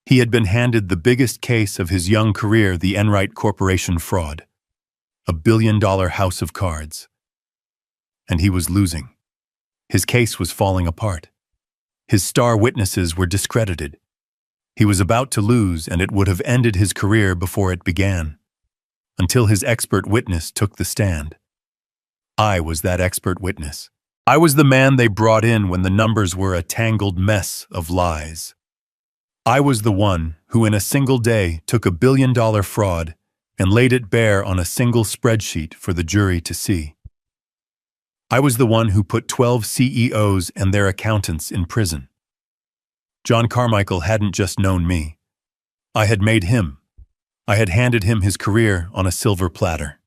He had been handed the biggest case of his young career, the Enright Corporation fraud. A billion-dollar house of cards. And he was losing. His case was falling apart. His star witnesses were discredited. He was about to lose, and it would have ended his career before it began. Until his expert witness took the stand. I was that expert witness. I was the man they brought in when the numbers were a tangled mess of lies. I was the one who in a single day took a billion-dollar fraud and laid it bare on a single spreadsheet for the jury to see. I was the one who put 12 CEOs and their accountants in prison. John Carmichael hadn't just known me. I had made him. I had handed him his career on a silver platter.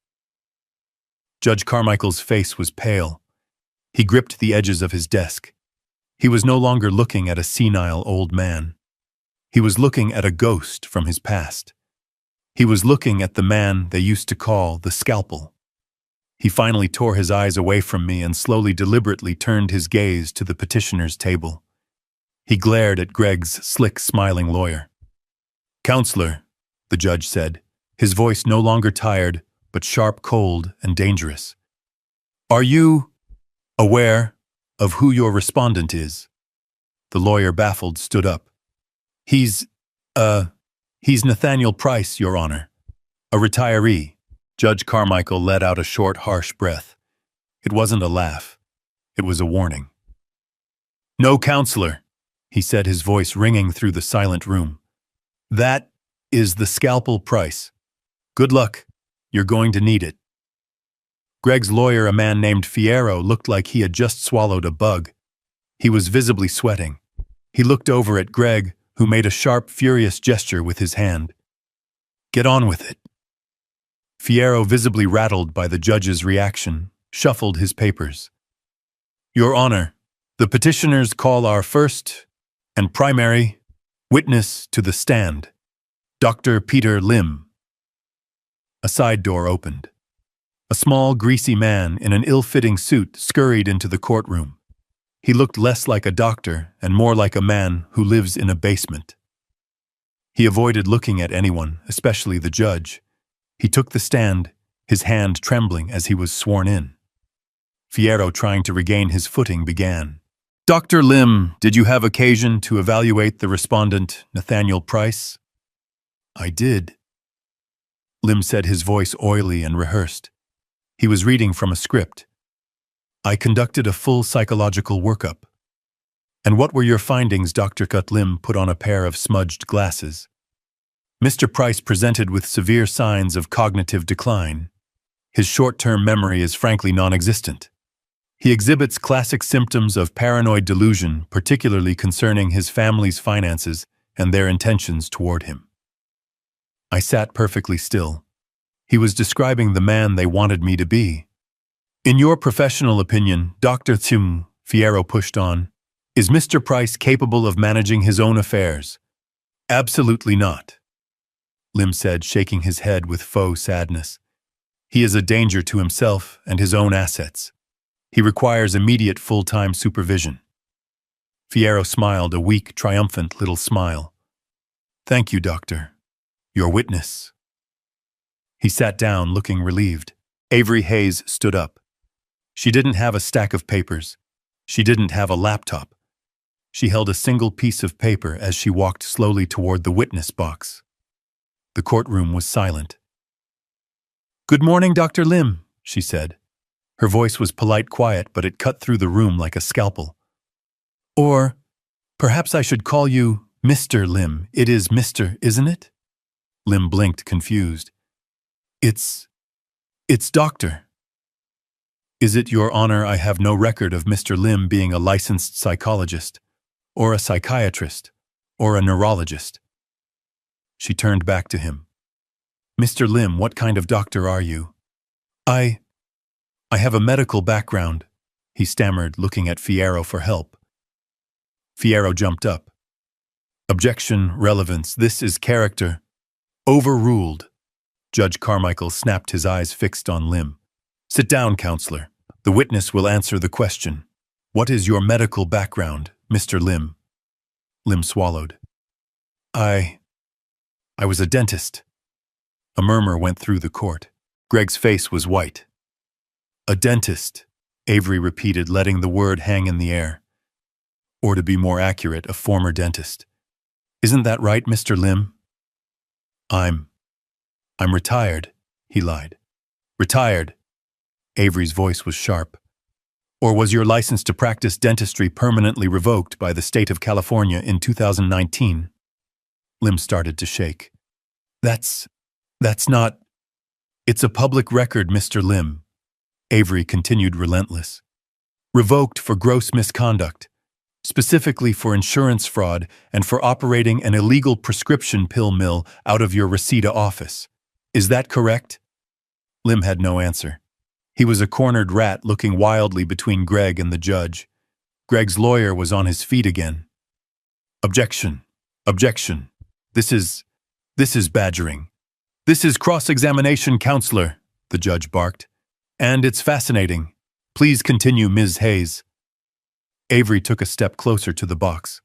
Judge Carmichael's face was pale. He gripped the edges of his desk. He was no longer looking at a senile old man. He was looking at a ghost from his past. He was looking at the man they used to call the Scalpel. He finally tore his eyes away from me and slowly, deliberately turned his gaze to the petitioner's table. He glared at Greg's slick, smiling lawyer. "Counselor," the judge said, his voice no longer tired, but sharp, cold, and dangerous. "Are you aware of who your respondent is?" The lawyer, baffled, stood up. He's Nathaniel Price, Your Honor. A retiree." Judge Carmichael let out a short, harsh breath. It wasn't a laugh. It was a warning. "No, counselor," he said, his voice ringing through the silent room. "That is the Scalpel Price. Good luck. You're going to need it." Greg's lawyer, a man named Fierro, looked like he had just swallowed a bug. He was visibly sweating. He looked over at Greg, who made a sharp, furious gesture with his hand. "Get on with it." Fierro, visibly rattled by the judge's reaction, shuffled his papers. "Your Honor, the petitioners call our first and primary witness to the stand, Dr. Peter Lim." A side door opened. A small, greasy man in an ill-fitting suit scurried into the courtroom. He looked less like a doctor and more like a man who lives in a basement. He avoided looking at anyone, especially the judge. He took the stand, his hand trembling as he was sworn in. Fierro, trying to regain his footing, began. "Dr. Lim, did you have occasion to evaluate the respondent, Nathaniel Price?" "I did," Lim said, his voice oily and rehearsed. He was reading from a script. "I conducted a full psychological workup." "And what were your findings?" Dr. Lim put on a pair of smudged glasses. "Mr. Price presented with severe signs of cognitive decline. His short-term memory is frankly non-existent. He exhibits classic symptoms of paranoid delusion, particularly concerning his family's finances and their intentions toward him." I sat perfectly still. He was describing the man they wanted me to be. "In your professional opinion, Dr. Tim," Fierro pushed on, "is Mr. Price capable of managing his own affairs?" "Absolutely not," Lim said, shaking his head with faux sadness. "He is a danger to himself and his own assets. He requires immediate full-time supervision." Fierro smiled, a weak, triumphant little smile. "Thank you, Doctor. Your witness." He sat down, looking relieved. Avery Hayes stood up. She didn't have a stack of papers. She didn't have a laptop. She held a single piece of paper as she walked slowly toward the witness box. The courtroom was silent. "Good morning, Dr. Lim," she said. Her voice was polite, quiet, but it cut through the room like a scalpel. "Or perhaps I should call you Mr. Lim. It is Mr., isn't it?" Lim blinked, confused. It's Doctor." Is it your honor I have no record of Mr. Lim being a licensed psychologist, or a psychiatrist, or a neurologist? She turned back to him. Mr. Lim, what kind of doctor are you? I have a medical background, he stammered, looking at Fierro for help. Fierro jumped up. Objection, relevance, this is character. Overruled. Judge Carmichael snapped, his eyes fixed on Lim. Sit down, counselor. The witness will answer the question. What is your medical background, Mr. Lim? Lim swallowed. I was a dentist. A murmur went through the court. Greg's face was white. A dentist, Avery repeated, letting the word hang in the air. Or to be more accurate, a former dentist. Isn't that right, Mr. Lim? I'm retired, he lied. Retired. Avery's voice was sharp. Or was your license to practice dentistry permanently revoked by the state of California in 2019? Lim started to shake. That's not... It's a public record, Mr. Lim. Avery continued, relentless. Revoked for gross misconduct, specifically for insurance fraud and for operating an illegal prescription pill mill out of your Reseda office. Is that correct? Lim had no answer. He was a cornered rat looking wildly between Greg and the judge. Greg's lawyer was on his feet again. Objection. Objection. This is badgering. This is cross-examination, counselor, the judge barked. And it's fascinating. Please continue, Ms. Hayes. Avery took a step closer to the box.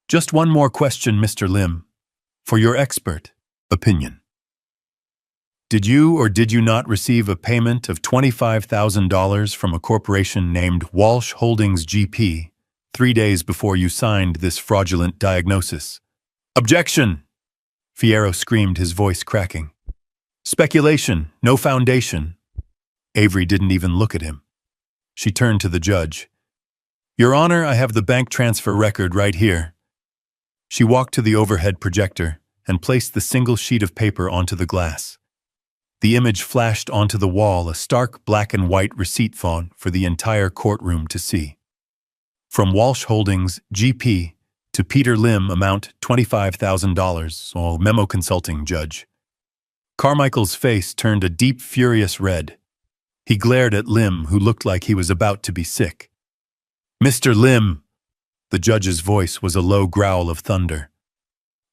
Just one more question, Mr. Lim. For your expert opinion. Did you or did you not receive a payment of $25,000 from a corporation named Walsh Holdings GP 3 days before you signed this fraudulent diagnosis? Objection! Fierro screamed, his voice cracking. Speculation, no foundation. Avery didn't even look at him. She turned to the judge. Your Honor, I have the bank transfer record right here. She walked to the overhead projector and placed the single sheet of paper onto the glass. The image flashed onto the wall, a stark black and white receipt font for the entire courtroom to see. From Walsh Holdings, GP, to Peter Lim, amount $25,000, all memo consulting, judge. Carmichael's face turned a deep, furious red. He glared at Lim, who looked like he was about to be sick. Mr. Lim, the judge's voice was a low growl of thunder.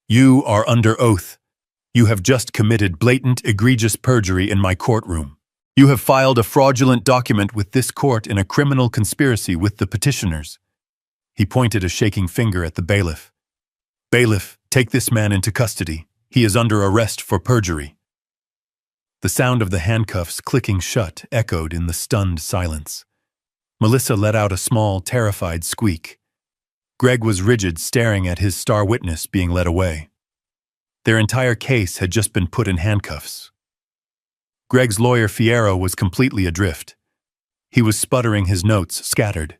You are under oath. You have just committed blatant, egregious perjury in my courtroom. You have filed a fraudulent document with this court in a criminal conspiracy with the petitioners. He pointed a shaking finger at the bailiff. Bailiff, take this man into custody. He is under arrest for perjury. The sound of the handcuffs clicking shut echoed in the stunned silence. Melissa let out a small, terrified squeak. Greg was rigid, staring at his star witness being led away. Their entire case had just been put in handcuffs. Greg's lawyer, Fierro, was completely adrift. He was sputtering, his notes scattered.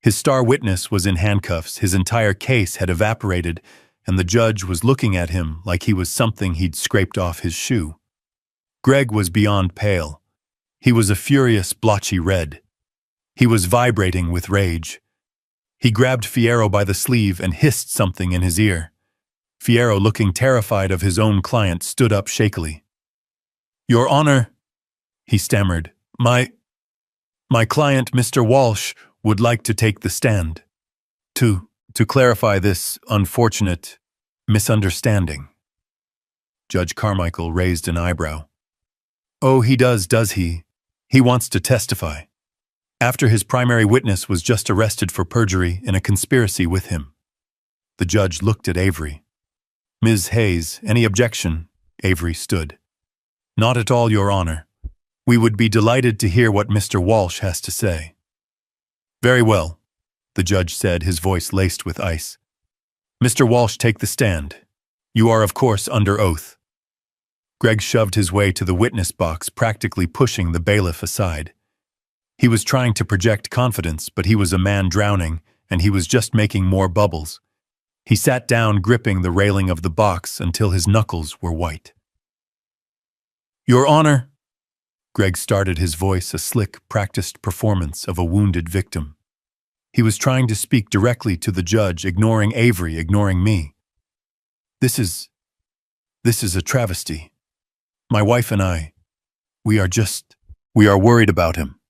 His star witness was in handcuffs, his entire case had evaporated, and the judge was looking at him like he was something he'd scraped off his shoe. Greg was beyond pale. He was a furious, blotchy red. He was vibrating with rage. He grabbed Fierro by the sleeve and hissed something in his ear. Fierro, looking terrified of his own client, stood up shakily. Your Honor, he stammered, my client, Mr. Walsh, would like to take the stand. To clarify this unfortunate misunderstanding. Judge Carmichael raised an eyebrow. Oh, he does he? He wants to testify. After his primary witness was just arrested for perjury in a conspiracy with him. The judge looked at Avery. Ms. Hayes, any objection? Avery stood. Not at all, Your Honor. We would be delighted to hear what Mr. Walsh has to say. Very well, the judge said, his voice laced with ice. Mr. Walsh, take the stand. You are, of course, under oath. Greg shoved his way to the witness box, practically pushing the bailiff aside. He was trying to project confidence, but he was a man drowning, and he was just making more bubbles. He sat down, gripping the railing of the box until his knuckles were white. Your Honor, Greg started, his voice a slick, practiced performance of a wounded victim. He was trying to speak directly to the judge, ignoring Avery, ignoring me. This is a travesty. My wife and I, we are worried about him.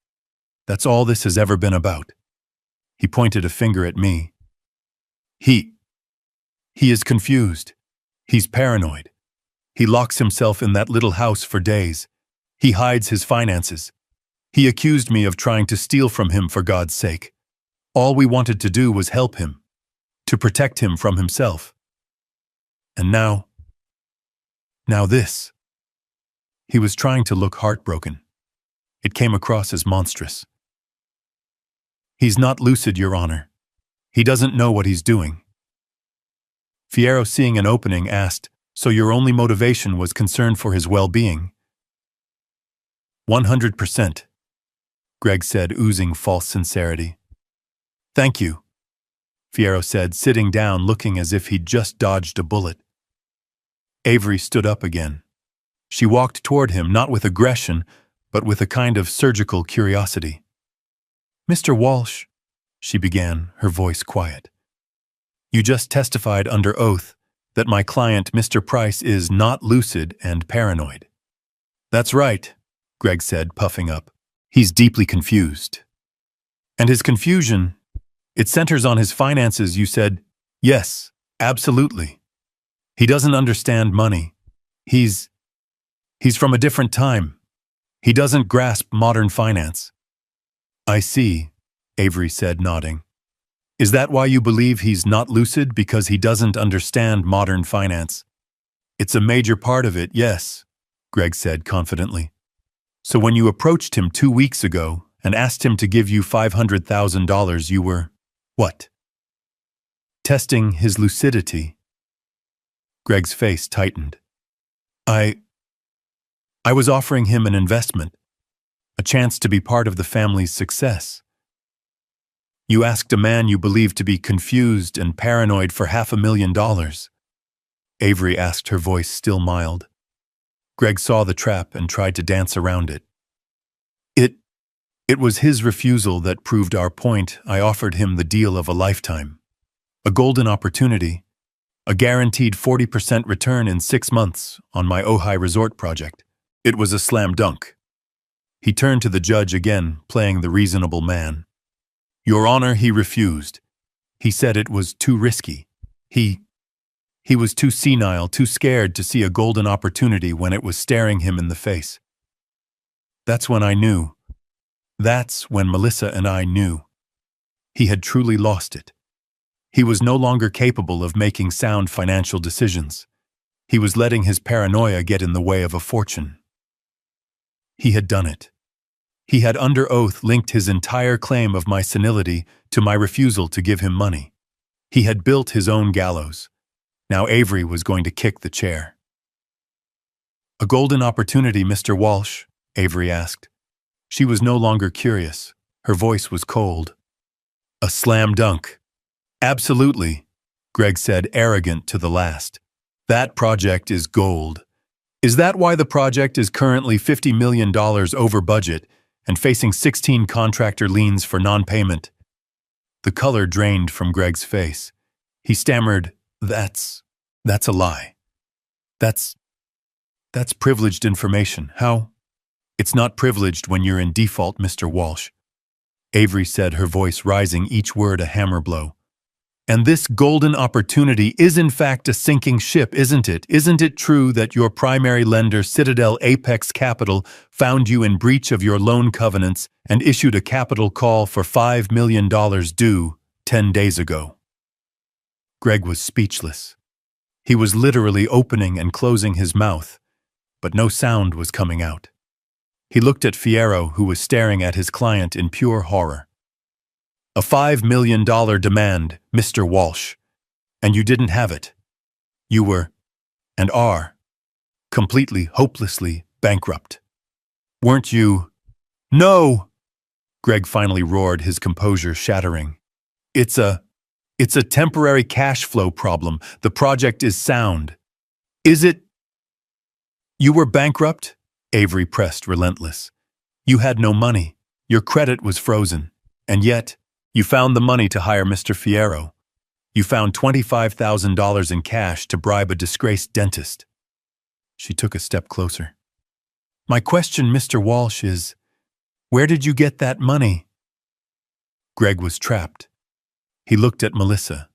That's all this has ever been about. He pointed a finger at me. He is confused. He's paranoid. He locks himself in that little house for days. He hides his finances. He accused me of trying to steal from him, for God's sake. All we wanted to do was help him, to protect him from himself. And now this. He was trying to look heartbroken. It came across as monstrous. He's not lucid, Your Honor. He doesn't know what he's doing. Fierro, seeing an opening, asked, so your only motivation was concern for his well-being? 100%, Greg said, oozing false sincerity. Thank you, Fierro said, sitting down, looking as if he'd just dodged a bullet. Avery stood up again. She walked toward him, not with aggression, but with a kind of surgical curiosity. Mr. Walsh, she began, her voice quiet. You just testified under oath that my client, Mr. Price, is not lucid and paranoid. That's right, Greg said, puffing up. He's deeply confused. And his confusion, it centers on his finances, you said. Yes, absolutely. He doesn't understand money. He's from a different time. He doesn't grasp modern finance. I see, Avery said, nodding. Is that why you believe he's not lucid, because he doesn't understand modern finance? It's a major part of it, yes, Greg said confidently. So when you approached him 2 weeks ago and asked him to give you $500,000, you were, what? Testing his lucidity. Greg's face tightened. I was offering him an investment, a chance to be part of the family's success. You asked a man you believed to be confused and paranoid for $500,000. Avery asked, her voice still mild. Greg saw the trap and tried to dance around it. It was his refusal that proved our point. I offered him the deal of a lifetime. A golden opportunity. A guaranteed 40% return in 6 months on my Ojai resort project. It was a slam dunk. He turned to the judge again, playing the reasonable man. Your Honor, he refused. He said it was too risky. He was too senile, too scared to see a golden opportunity when it was staring him in the face. That's when I knew. That's when Melissa and I knew. He had truly lost it. He was no longer capable of making sound financial decisions. He was letting his paranoia get in the way of a fortune. He had done it. He had under oath linked his entire claim of my senility to my refusal to give him money. He had built his own gallows. Now Avery was going to kick the chair. A golden opportunity, Mr. Walsh? Avery asked. She was no longer curious. Her voice was cold. A slam dunk. Absolutely, Greg said, arrogant to the last. That project is gold. Is that why the project is currently $50 million over budget and facing 16 contractor liens for non-payment? The color drained from Greg's face. He stammered, That's a lie. That's privileged information. How? It's not privileged when you're in default, Mr. Walsh. Avery said, her voice rising, each word a hammer blow. And this golden opportunity is in fact a sinking ship, isn't it? Isn't it true that your primary lender, Citadel Apex Capital, found you in breach of your loan covenants and issued a capital call for $5 million due 10 days ago? Greg was speechless. He was literally opening and closing his mouth, but no sound was coming out. He looked at Fierro, who was staring at his client in pure horror. A $5 million demand, Mr. Walsh, and you didn't have it. You were, and are, completely, hopelessly bankrupt. Weren't you? No! Greg finally roared, his composure shattering. It's a temporary cash flow problem. The project is sound. Is it? You were bankrupt? Avery pressed, relentless. You had no money. Your credit was frozen. And yet, you found the money to hire Mr. Fierro. You found $25,000 in cash to bribe a disgraced dentist. She took a step closer. My question, Mr. Walsh, is, where did you get that money? Greg was trapped. He looked at Melissa.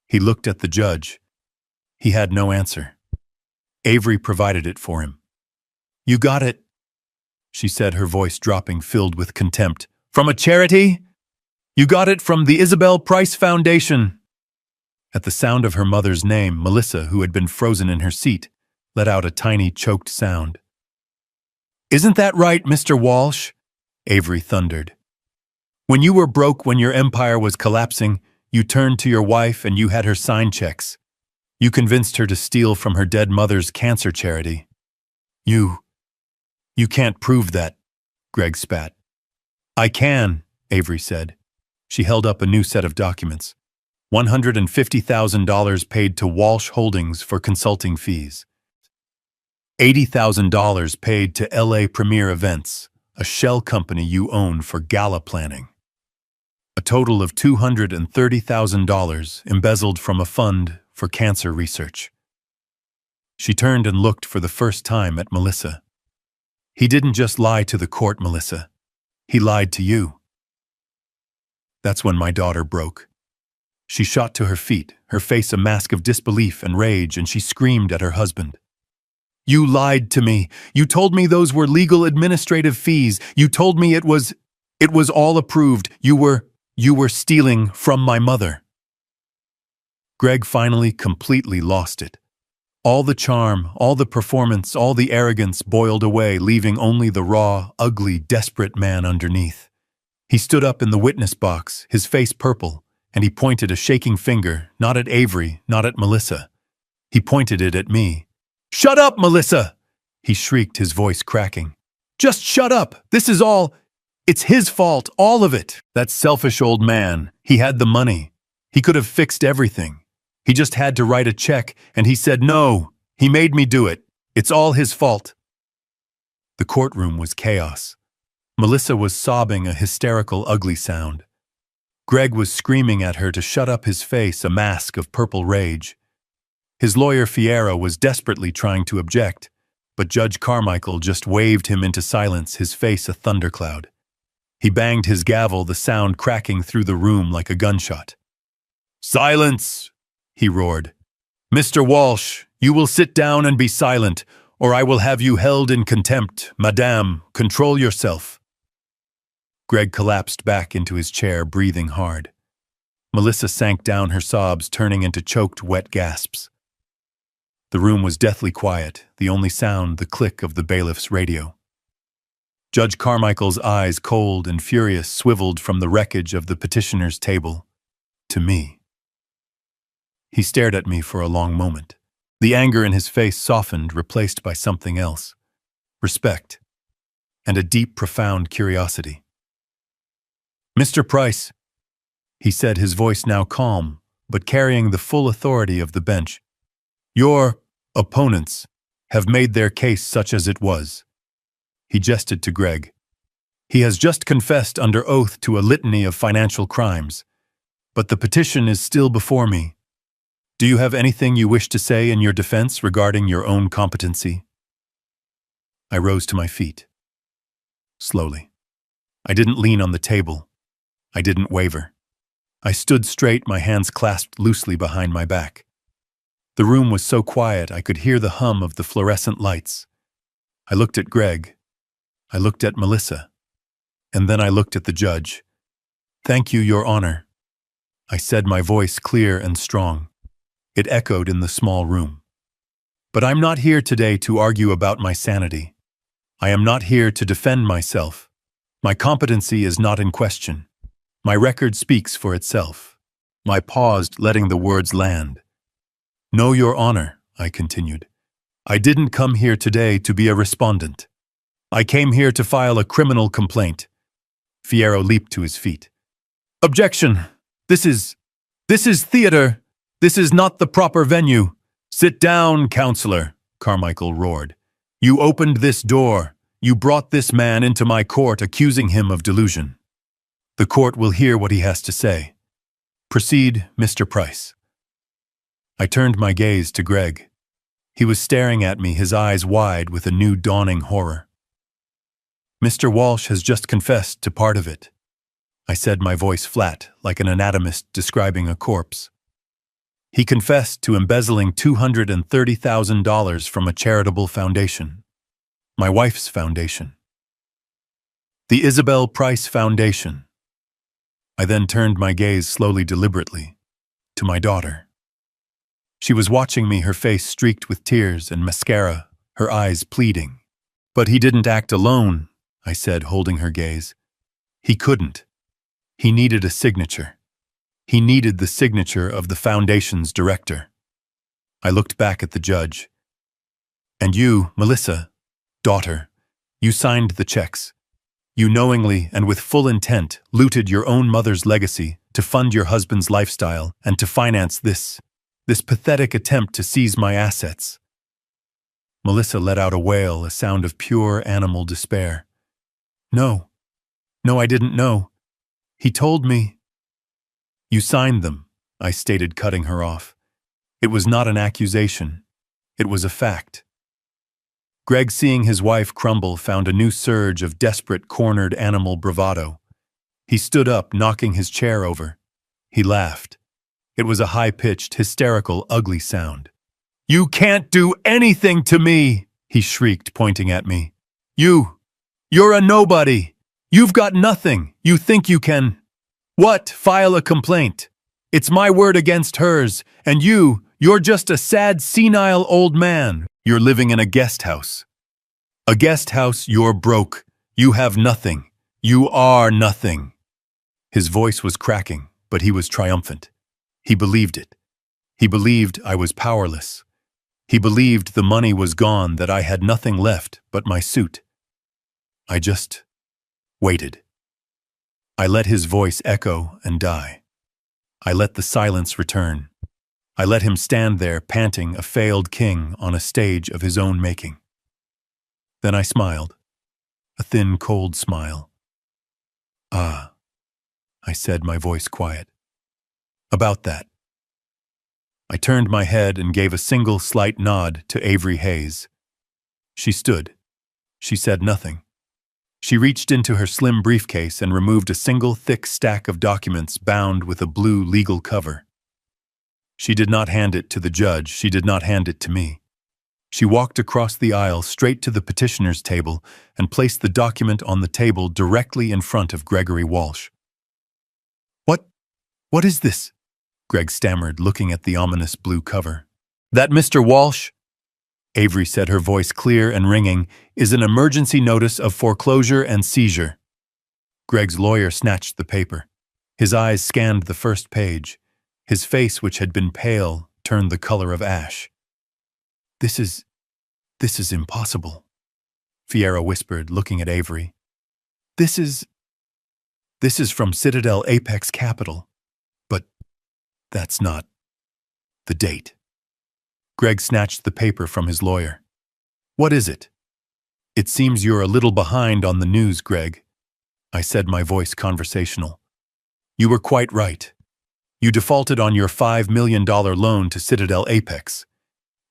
He looked at the judge. He had no answer. Avery provided it for him. You got it, she said, her voice dropping, filled with contempt. From a charity? You got it from the Isabel Price Foundation. At the sound of her mother's name, Melissa, who had been frozen in her seat, let out a tiny, choked sound. Isn't that right, Mr. Walsh? Avery thundered. When you were broke, when your empire was collapsing, you turned to your wife and you had her sign checks. You convinced her to steal from her dead mother's cancer charity. You can't prove that, Greg spat. I can, Avery said. She held up a new set of documents. $150,000 paid to Walsh Holdings for consulting fees. $80,000 paid to LA Premier Events, a shell company you own for gala planning. A total of $230,000 embezzled from a fund for cancer research. She turned and looked for the first time at Melissa. He didn't just lie to the court, Melissa. He lied to you. That's when my daughter broke. She shot to her feet, her face a mask of disbelief and rage, and she screamed at her husband. You lied to me. You told me those were legal administrative fees. You told me it was all approved. You were stealing from my mother. Greg finally completely lost it. All the charm, all the performance, all the arrogance boiled away, leaving only the raw, ugly, desperate man underneath. He stood up in the witness box, his face purple, and he pointed a shaking finger, not at Avery, not at Melissa. He pointed it at me. Shut up, Melissa! He shrieked, his voice cracking. Just shut up! This is all... It's his fault, all of it. That selfish old man. He had the money. He could have fixed everything. He just had to write a check, and he said no. He made me do it. It's all his fault. The courtroom was chaos. Melissa was sobbing a hysterical, ugly sound. Greg was screaming at her to shut up, his face a mask of purple rage. His lawyer Fierro was desperately trying to object, but Judge Carmichael just waved him into silence, his face a thundercloud. He banged his gavel, the sound cracking through the room like a gunshot. Silence! He roared. Mr. Walsh, you will sit down and be silent, or I will have you held in contempt. Madame, control yourself. Greg collapsed back into his chair, breathing hard. Melissa sank down, her sobs turning into choked, wet gasps. The room was deathly quiet, the only sound the click of the bailiff's radio. Judge Carmichael's eyes, cold and furious, swiveled from the wreckage of the petitioner's table to me. He stared at me for a long moment. The anger in his face softened, replaced by something else. Respect. And a deep, profound curiosity. Mr. Price, he said, his voice now calm, but carrying the full authority of the bench. Your opponents have made their case such as it was. He gestured to Greg. He has just confessed under oath to a litany of financial crimes, but the petition is still before me. Do you have anything you wish to say in your defense regarding your own competency? I rose to my feet. Slowly. I didn't lean on the table. I didn't waver. I stood straight, my hands clasped loosely behind my back. The room was so quiet I could hear the hum of the fluorescent lights. I looked at Greg. I looked at Melissa. And then I looked at the judge. Thank you, Your Honor. I said, my voice clear and strong. It echoed in the small room. But I'm not here today to argue about my sanity. I am not here to defend myself. My competency is not in question. My record speaks for itself. I paused, letting the words land. No, Your Honor, I continued. I didn't come here today to be a respondent. I came here to file a criminal complaint. Fierro leaped to his feet. Objection! This is theater! This is not the proper venue. Sit down, counselor, Carmichael roared. You opened this door. You brought this man into my court accusing him of delusion. The court will hear what he has to say. Proceed, Mr. Price." I turned my gaze to Greg. He was staring at me, his eyes wide with a new dawning horror. "Mr. Walsh has just confessed to part of it," I said, my voice flat, like an anatomist describing a corpse. "He confessed to embezzling $230,000 from a charitable foundation. My wife's foundation. The Isabel Price Foundation." I then turned my gaze slowly, deliberately, to my daughter. She was watching me, her face streaked with tears and mascara, her eyes pleading. "But he didn't act alone," I said, holding her gaze. "He couldn't. He needed a signature. He needed the signature of the foundation's director." I looked back at the judge. "And you, Melissa, daughter, you signed the checks. You knowingly and with full intent looted your own mother's legacy to fund your husband's lifestyle and to finance this pathetic attempt to seize my assets." Melissa let out a wail, a sound of pure animal despair. No, I didn't know. He told me." "You signed them," I stated, cutting her off. "It was not an accusation. It was a fact." Greg, seeing his wife crumble, found a new surge of desperate, cornered animal bravado. He stood up, knocking his chair over. He laughed. It was a high-pitched, hysterical, ugly sound. "You can't do anything to me!" he shrieked, pointing at me. You're a nobody! You've got nothing! You think you can... What? File a complaint. It's my word against hers, and you're just a sad, senile old man. You're living in a guest house. A guest house, you're broke. You have nothing. You are nothing." His voice was cracking, but he was triumphant. He believed it. He believed I was powerless. He believed the money was gone, that I had nothing left but my suit. I just waited. I let his voice echo and die. I let the silence return. I let him stand there, panting, a failed king on a stage of his own making. Then I smiled, a thin, cold smile. "Ah," I said, my voice quiet. "About that." I turned my head and gave a single slight nod to Avery Hayes. She stood. She said nothing. She reached into her slim briefcase and removed a single thick stack of documents bound with a blue legal cover. She did not hand it to the judge. She did not hand it to me. She walked across the aisle straight to the petitioner's table and placed the document on the table directly in front of Gregory Walsh. What is this?" Greg stammered, looking at the ominous blue cover. "That, Mr. Walsh," Avery said, her voice clear and ringing, "is an emergency notice of foreclosure and seizure." Greg's lawyer snatched the paper. His eyes scanned the first page. His face, which had been pale, turned the color of ash. This is impossible," Fiera whispered, looking at Avery. This is from Citadel Apex Capital. But that's not the date." Greg snatched the paper from his lawyer. "What is it?" "It seems you're a little behind on the news, Greg," I said, my voice conversational. "You were quite right. You defaulted on your $5 million loan to Citadel Apex.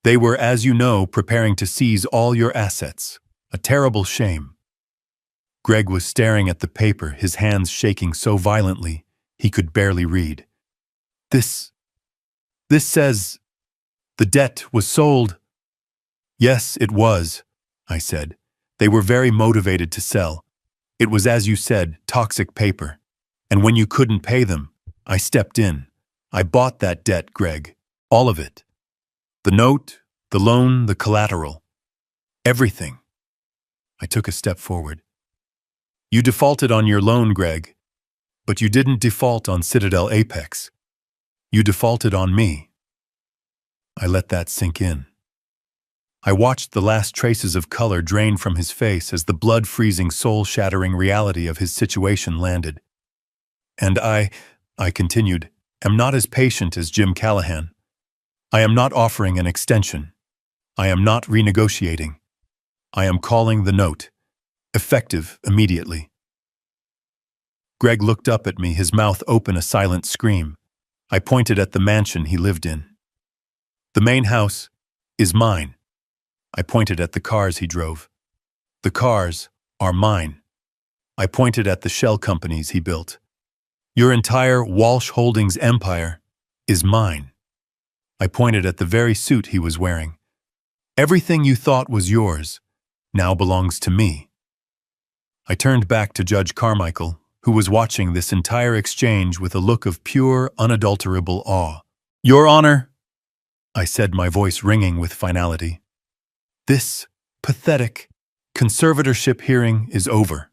They were, as you know, preparing to seize all your assets. A terrible shame." Greg was staring at the paper, his hands shaking so violently he could barely read. This says the debt was sold." "Yes, it was," I said. "They were very motivated to sell. It was, as you said, toxic paper. And when you couldn't pay them, I stepped in. I bought that debt, Greg. All of it. The note, the loan, the collateral. Everything." I took a step forward. "You defaulted on your loan, Greg, but you didn't default on Citadel Apex. You defaulted on me." I let that sink in. I watched the last traces of color drain from his face as the blood-freezing, soul-shattering reality of his situation landed. "And I continued, am not as patient as Jim Callahan. I am not offering an extension. I am not renegotiating. I am calling the note. effective immediately. Greg looked up at me, his mouth open, a silent scream. I pointed at the mansion he lived in. The main house is mine. I pointed at the cars he drove. The cars are mine. I pointed at the shell companies he built. Your entire Walsh Holdings empire is mine. I pointed at the very suit he was wearing. Everything you thought was yours now belongs to me. I turned back to Judge Carmichael, who was watching this entire exchange with a look of pure, unadulterable awe. Your Honor, I said, my voice ringing with finality, this pathetic conservatorship hearing is over.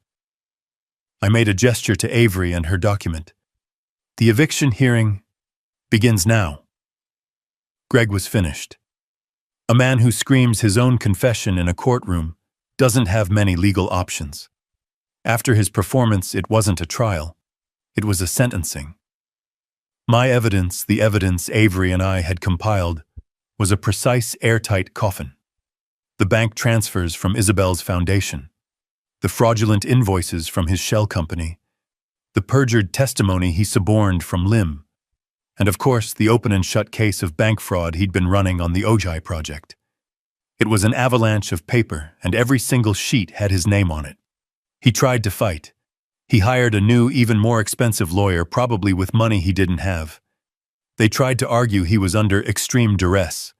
I made a gesture to Avery and her document. The eviction hearing begins now. Greg was finished. A man who screams his own confession in a courtroom doesn't have many legal options. After his performance, it wasn't a trial. It was a sentencing. My evidence, the evidence Avery and I had compiled, was a precise, airtight coffin. The bank transfers from Isabel's foundation, the fraudulent invoices from his shell company, the perjured testimony he suborned from Lim, and of course the open and shut case of bank fraud he'd been running on the Ojai project. It was an avalanche of paper, and every single sheet had his name on it. He tried to fight. He hired a new, even more expensive lawyer, probably with money he didn't have. They tried to argue he was under extreme duress.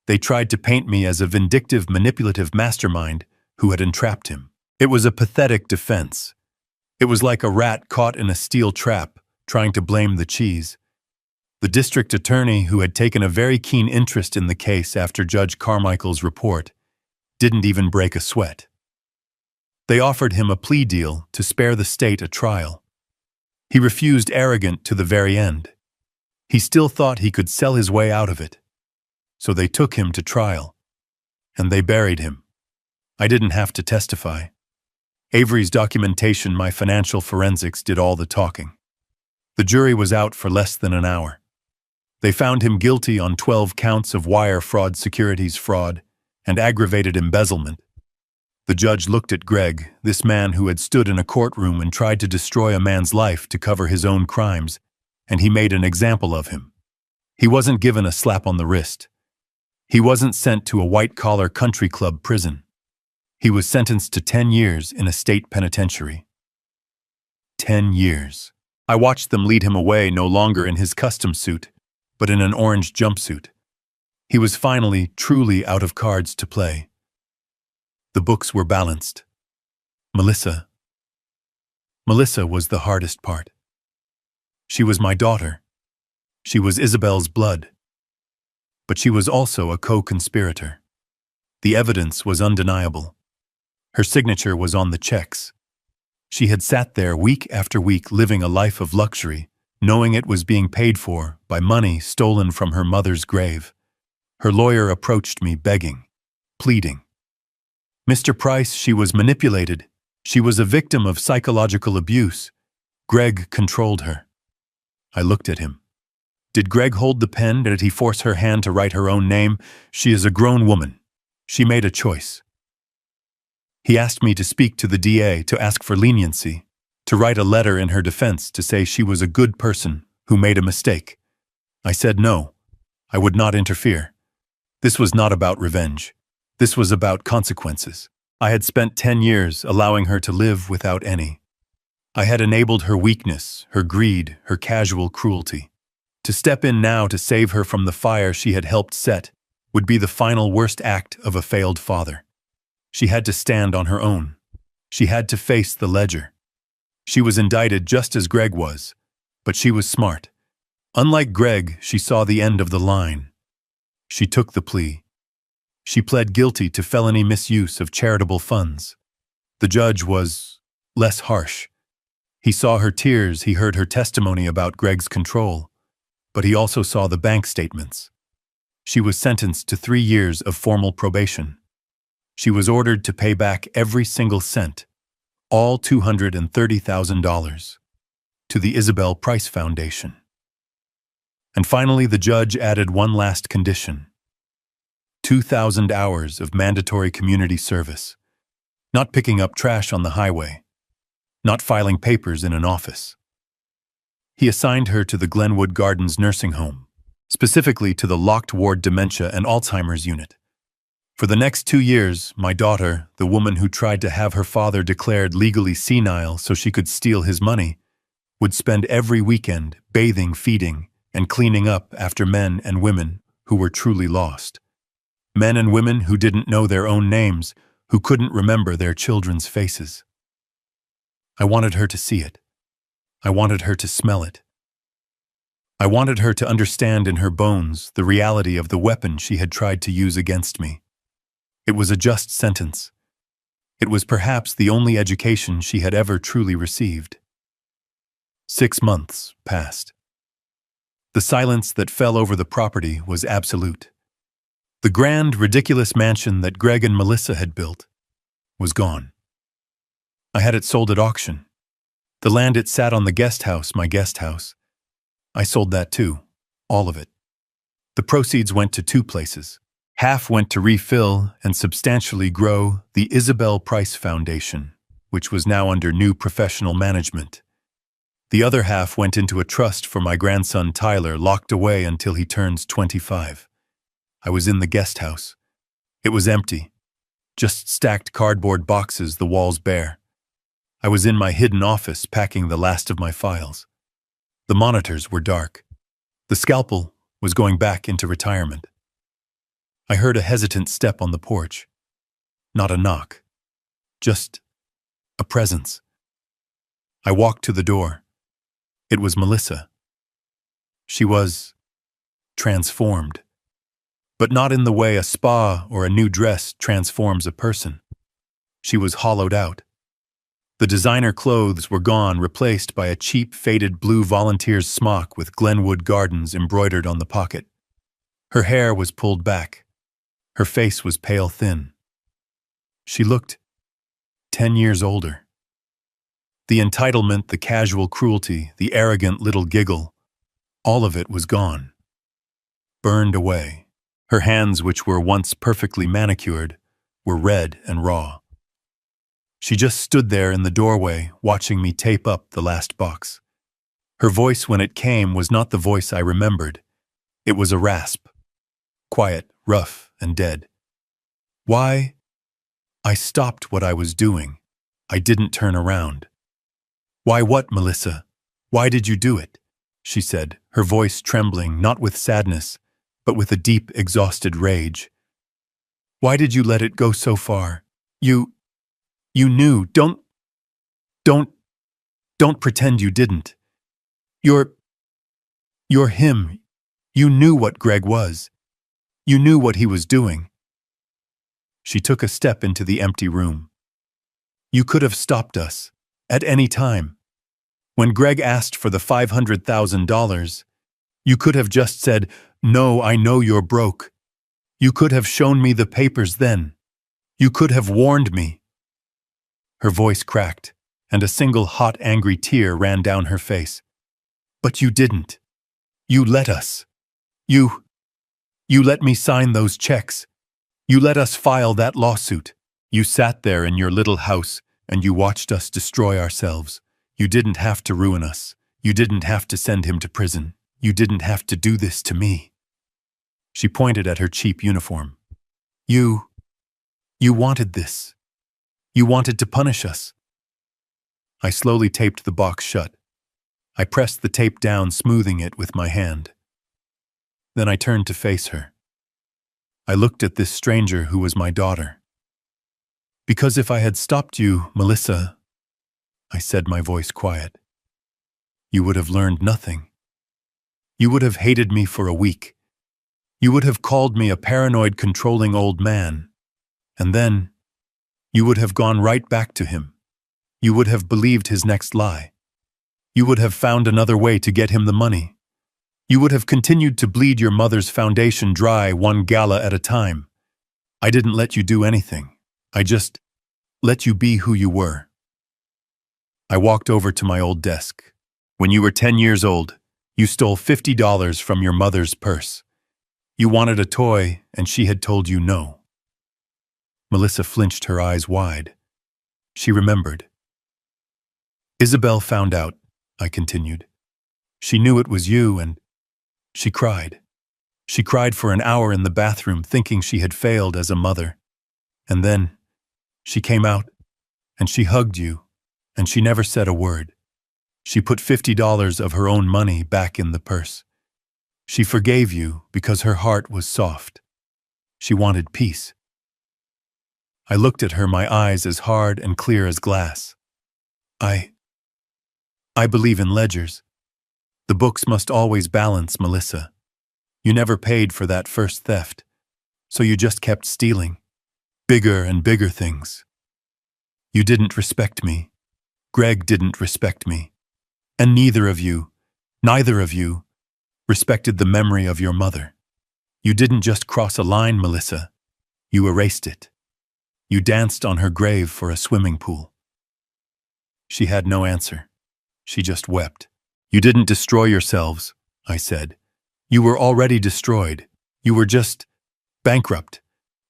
They tried to paint me as a vindictive, manipulative mastermind who had entrapped him. It was a pathetic defense. It was like a rat caught in a steel trap, trying to blame the cheese. The district attorney, who had taken a very keen interest in the case after Judge Carmichael's report, didn't even break a sweat. They offered him a plea deal to spare the state a trial. He refused, arrogant to the very end. He still thought he could sell his way out of it. So they took him to trial, and they buried him. I didn't have to testify. Avery's documentation, my financial forensics, did all the talking. The jury was out for less than an hour. They found him guilty on 12 counts of wire fraud, securities fraud, and aggravated embezzlement. The judge looked at Greg, this man who had stood in a courtroom and tried to destroy a man's life to cover his own crimes, and he made an example of him. He wasn't given a slap on the wrist. He wasn't sent to a white-collar country club prison. He was sentenced to 10 years in a state penitentiary. 10 years. I watched them lead him away, no longer in his custom suit, but in an orange jumpsuit. He was finally, truly out of cards to play. The books were balanced. Melissa was the hardest part. She was my daughter. She was Isabel's blood. But she was also a co-conspirator. The evidence was undeniable. Her signature was on the checks. She had sat there week after week living a life of luxury, knowing it was being paid for by money stolen from her mother's grave. Her lawyer approached me begging, pleading. Mr. Price, she was manipulated. She was a victim of psychological abuse. Greg controlled her. I looked at him. Did Greg hold the pen? Did he force her hand to write her own name? She is a grown woman. She made a choice. He asked me to speak to the DA, to ask for leniency, to write a letter in her defense to say she was a good person who made a mistake. I said no. I would not interfere. This was not about revenge. This was about consequences. I had spent 10 years allowing her to live without any. I had enabled her weakness, her greed, her casual cruelty. To step in now to save her from the fire she had helped set would be the final worst act of a failed father. She had to stand on her own. She had to face the ledger. She was indicted just as Greg was, but she was smart. Unlike Greg, she saw the end of the line. She took the plea. She pled guilty to felony misuse of charitable funds. The judge was less harsh. He saw her tears, he heard her testimony about Greg's control, but he also saw the bank statements. She was sentenced to 3 years of formal probation. She was ordered to pay back every single cent, all $230,000, to the Isabel Price Foundation. And finally, the judge added one last condition: 2,000 hours of mandatory community service. not picking up trash on the highway, not filing papers in an office. He assigned her to the Glenwood Gardens nursing home, specifically to the locked ward dementia and Alzheimer's unit. For the next 2 years, my daughter, the woman who tried to have her father declared legally senile so she could steal his money, would spend every weekend bathing, feeding, and cleaning up after men and women who were truly lost. Men and women who didn't know their own names, who couldn't remember their children's faces. I wanted her to see it. I wanted her to smell it. I wanted her to understand in her bones the reality of the weapon she had tried to use against me. It was a just sentence. It was perhaps the only education she had ever truly received. 6 months passed. The silence that fell over the property was absolute. The grand, ridiculous mansion that Greg and Melissa had built was gone. I had it sold at auction. The land it sat on, the guest house, my guest house, I sold that too, all of it. The proceeds went to 2 places. Half went to refill and substantially grow the Isabel Price Foundation, which was now under new professional management. The other half went into a trust for my grandson Tyler, locked away until he turns 25. I was in the guest house. It was empty, just stacked cardboard boxes, the walls bare. I was in my hidden office packing the last of my files. The monitors were dark. The scalpel was going back into retirement. I heard a hesitant step on the porch. Not a knock, just a presence. I walked to the door. It was Melissa. She was transformed, but not in the way a spa or a new dress transforms a person. She was hollowed out. The designer clothes were gone, replaced by a cheap, faded blue volunteer's smock with Glenwood Gardens embroidered on the pocket. Her hair was pulled back. Her face was pale thin. She looked 10 years older. The entitlement, the casual cruelty, the arrogant little giggle, all of it was gone. Burned away. Her hands, which were once perfectly manicured, were red and raw. She just stood there in the doorway, watching me tape up the last box. Her voice, when it came, was not the voice I remembered. It was a rasp. Quiet, rough, and dead. Why? I stopped what I was doing. I didn't turn around. Why what, Melissa? Why did you do it? She said, her voice trembling, not with sadness, but with a deep, exhausted rage. Why did you let it go so far? You knew. Don't pretend you didn't. You're him. You knew what Greg was. You knew what he was doing. She took a step into the empty room. You could have stopped us, at any time. When Greg asked for the $500,000, you could have just said, "No, I know you're broke." You could have shown me the papers then. You could have warned me. Her voice cracked, and a single hot, angry tear ran down her face. But you didn't. You let us. You let me sign those checks. You let us file that lawsuit. You sat there in your little house and you watched us destroy ourselves. You didn't have to ruin us. You didn't have to send him to prison. You didn't have to do this to me. She pointed at her cheap uniform. You wanted this. You wanted to punish us. I slowly taped the box shut. I pressed the tape down, smoothing it with my hand. Then I turned to face her. I looked at this stranger who was my daughter. Because if I had stopped you, Melissa, I said, my voice quiet, you would have learned nothing. You would have hated me for a week. You would have called me a paranoid, controlling old man. And then, you would have gone right back to him. You would have believed his next lie. You would have found another way to get him the money. You would have continued to bleed your mother's foundation dry, one gala at a time. I didn't let you do anything. I just let you be who you were. I walked over to my old desk. When you were 10 years old, you stole $50 from your mother's purse. You wanted a toy, and she had told you no. Melissa flinched, her eyes wide. She remembered. Isabel found out, I continued. She knew it was you and she cried. She cried for an hour in the bathroom thinking she had failed as a mother. And then she came out and she hugged you and she never said a word. She put $50 of her own money back in the purse. She forgave you because her heart was soft. She wanted peace. I looked at her, my eyes as hard and clear as glass. I believe in ledgers. The books must always balance, Melissa. You never paid for that first theft, so you just kept stealing. Bigger and bigger things. You didn't respect me. Greg didn't respect me. And neither of you, respected the memory of your mother. You didn't just cross a line, Melissa. You erased it. You danced on her grave for a swimming pool. She had no answer. She just wept. You didn't destroy yourselves, I said. You were already destroyed. You were just bankrupt,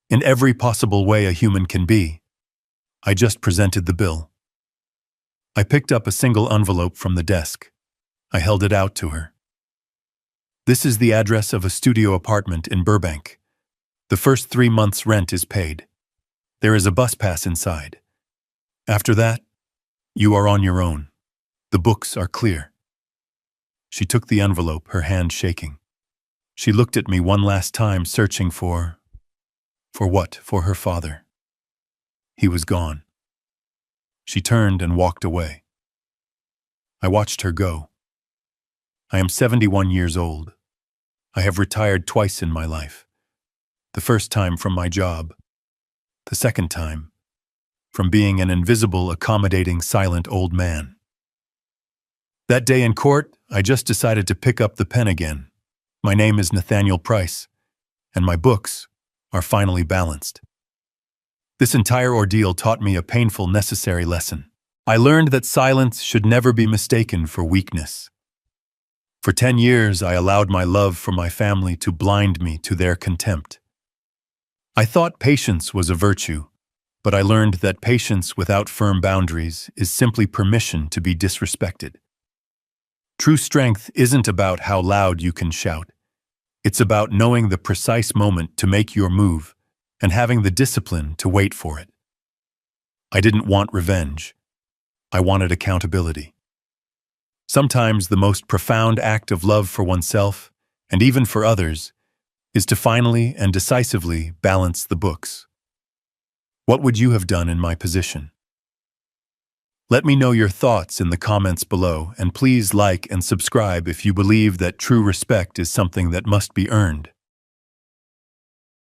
in every possible way a human can be. I just presented the bill. I picked up a single envelope from the desk. I held it out to her. This is the address of a studio apartment in Burbank. The first 3 months' rent is paid. There is a bus pass inside. After that, you are on your own. The books are clear. She took the envelope, her hand shaking. She looked at me one last time, searching for what? For her father. He was gone. She turned and walked away. I watched her go. I am 71 years old. I have retired twice in my life. The first time from my job. The second time from being an invisible, accommodating, silent old man. That day in court, I just decided to pick up the pen again. My name is Nathaniel Price, and my books are finally balanced. This entire ordeal taught me a painful, necessary lesson. I learned that silence should never be mistaken for weakness. For 10 years, I allowed my love for my family to blind me to their contempt. I thought patience was a virtue, but I learned that patience without firm boundaries is simply permission to be disrespected. True strength isn't about how loud you can shout. It's about knowing the precise moment to make your move and having the discipline to wait for it. I didn't want revenge. I wanted accountability. Sometimes the most profound act of love for oneself, and even for others, is to finally and decisively balance the books. What would you have done in my position? Let me know your thoughts in the comments below, and please like and subscribe if you believe that true respect is something that must be earned.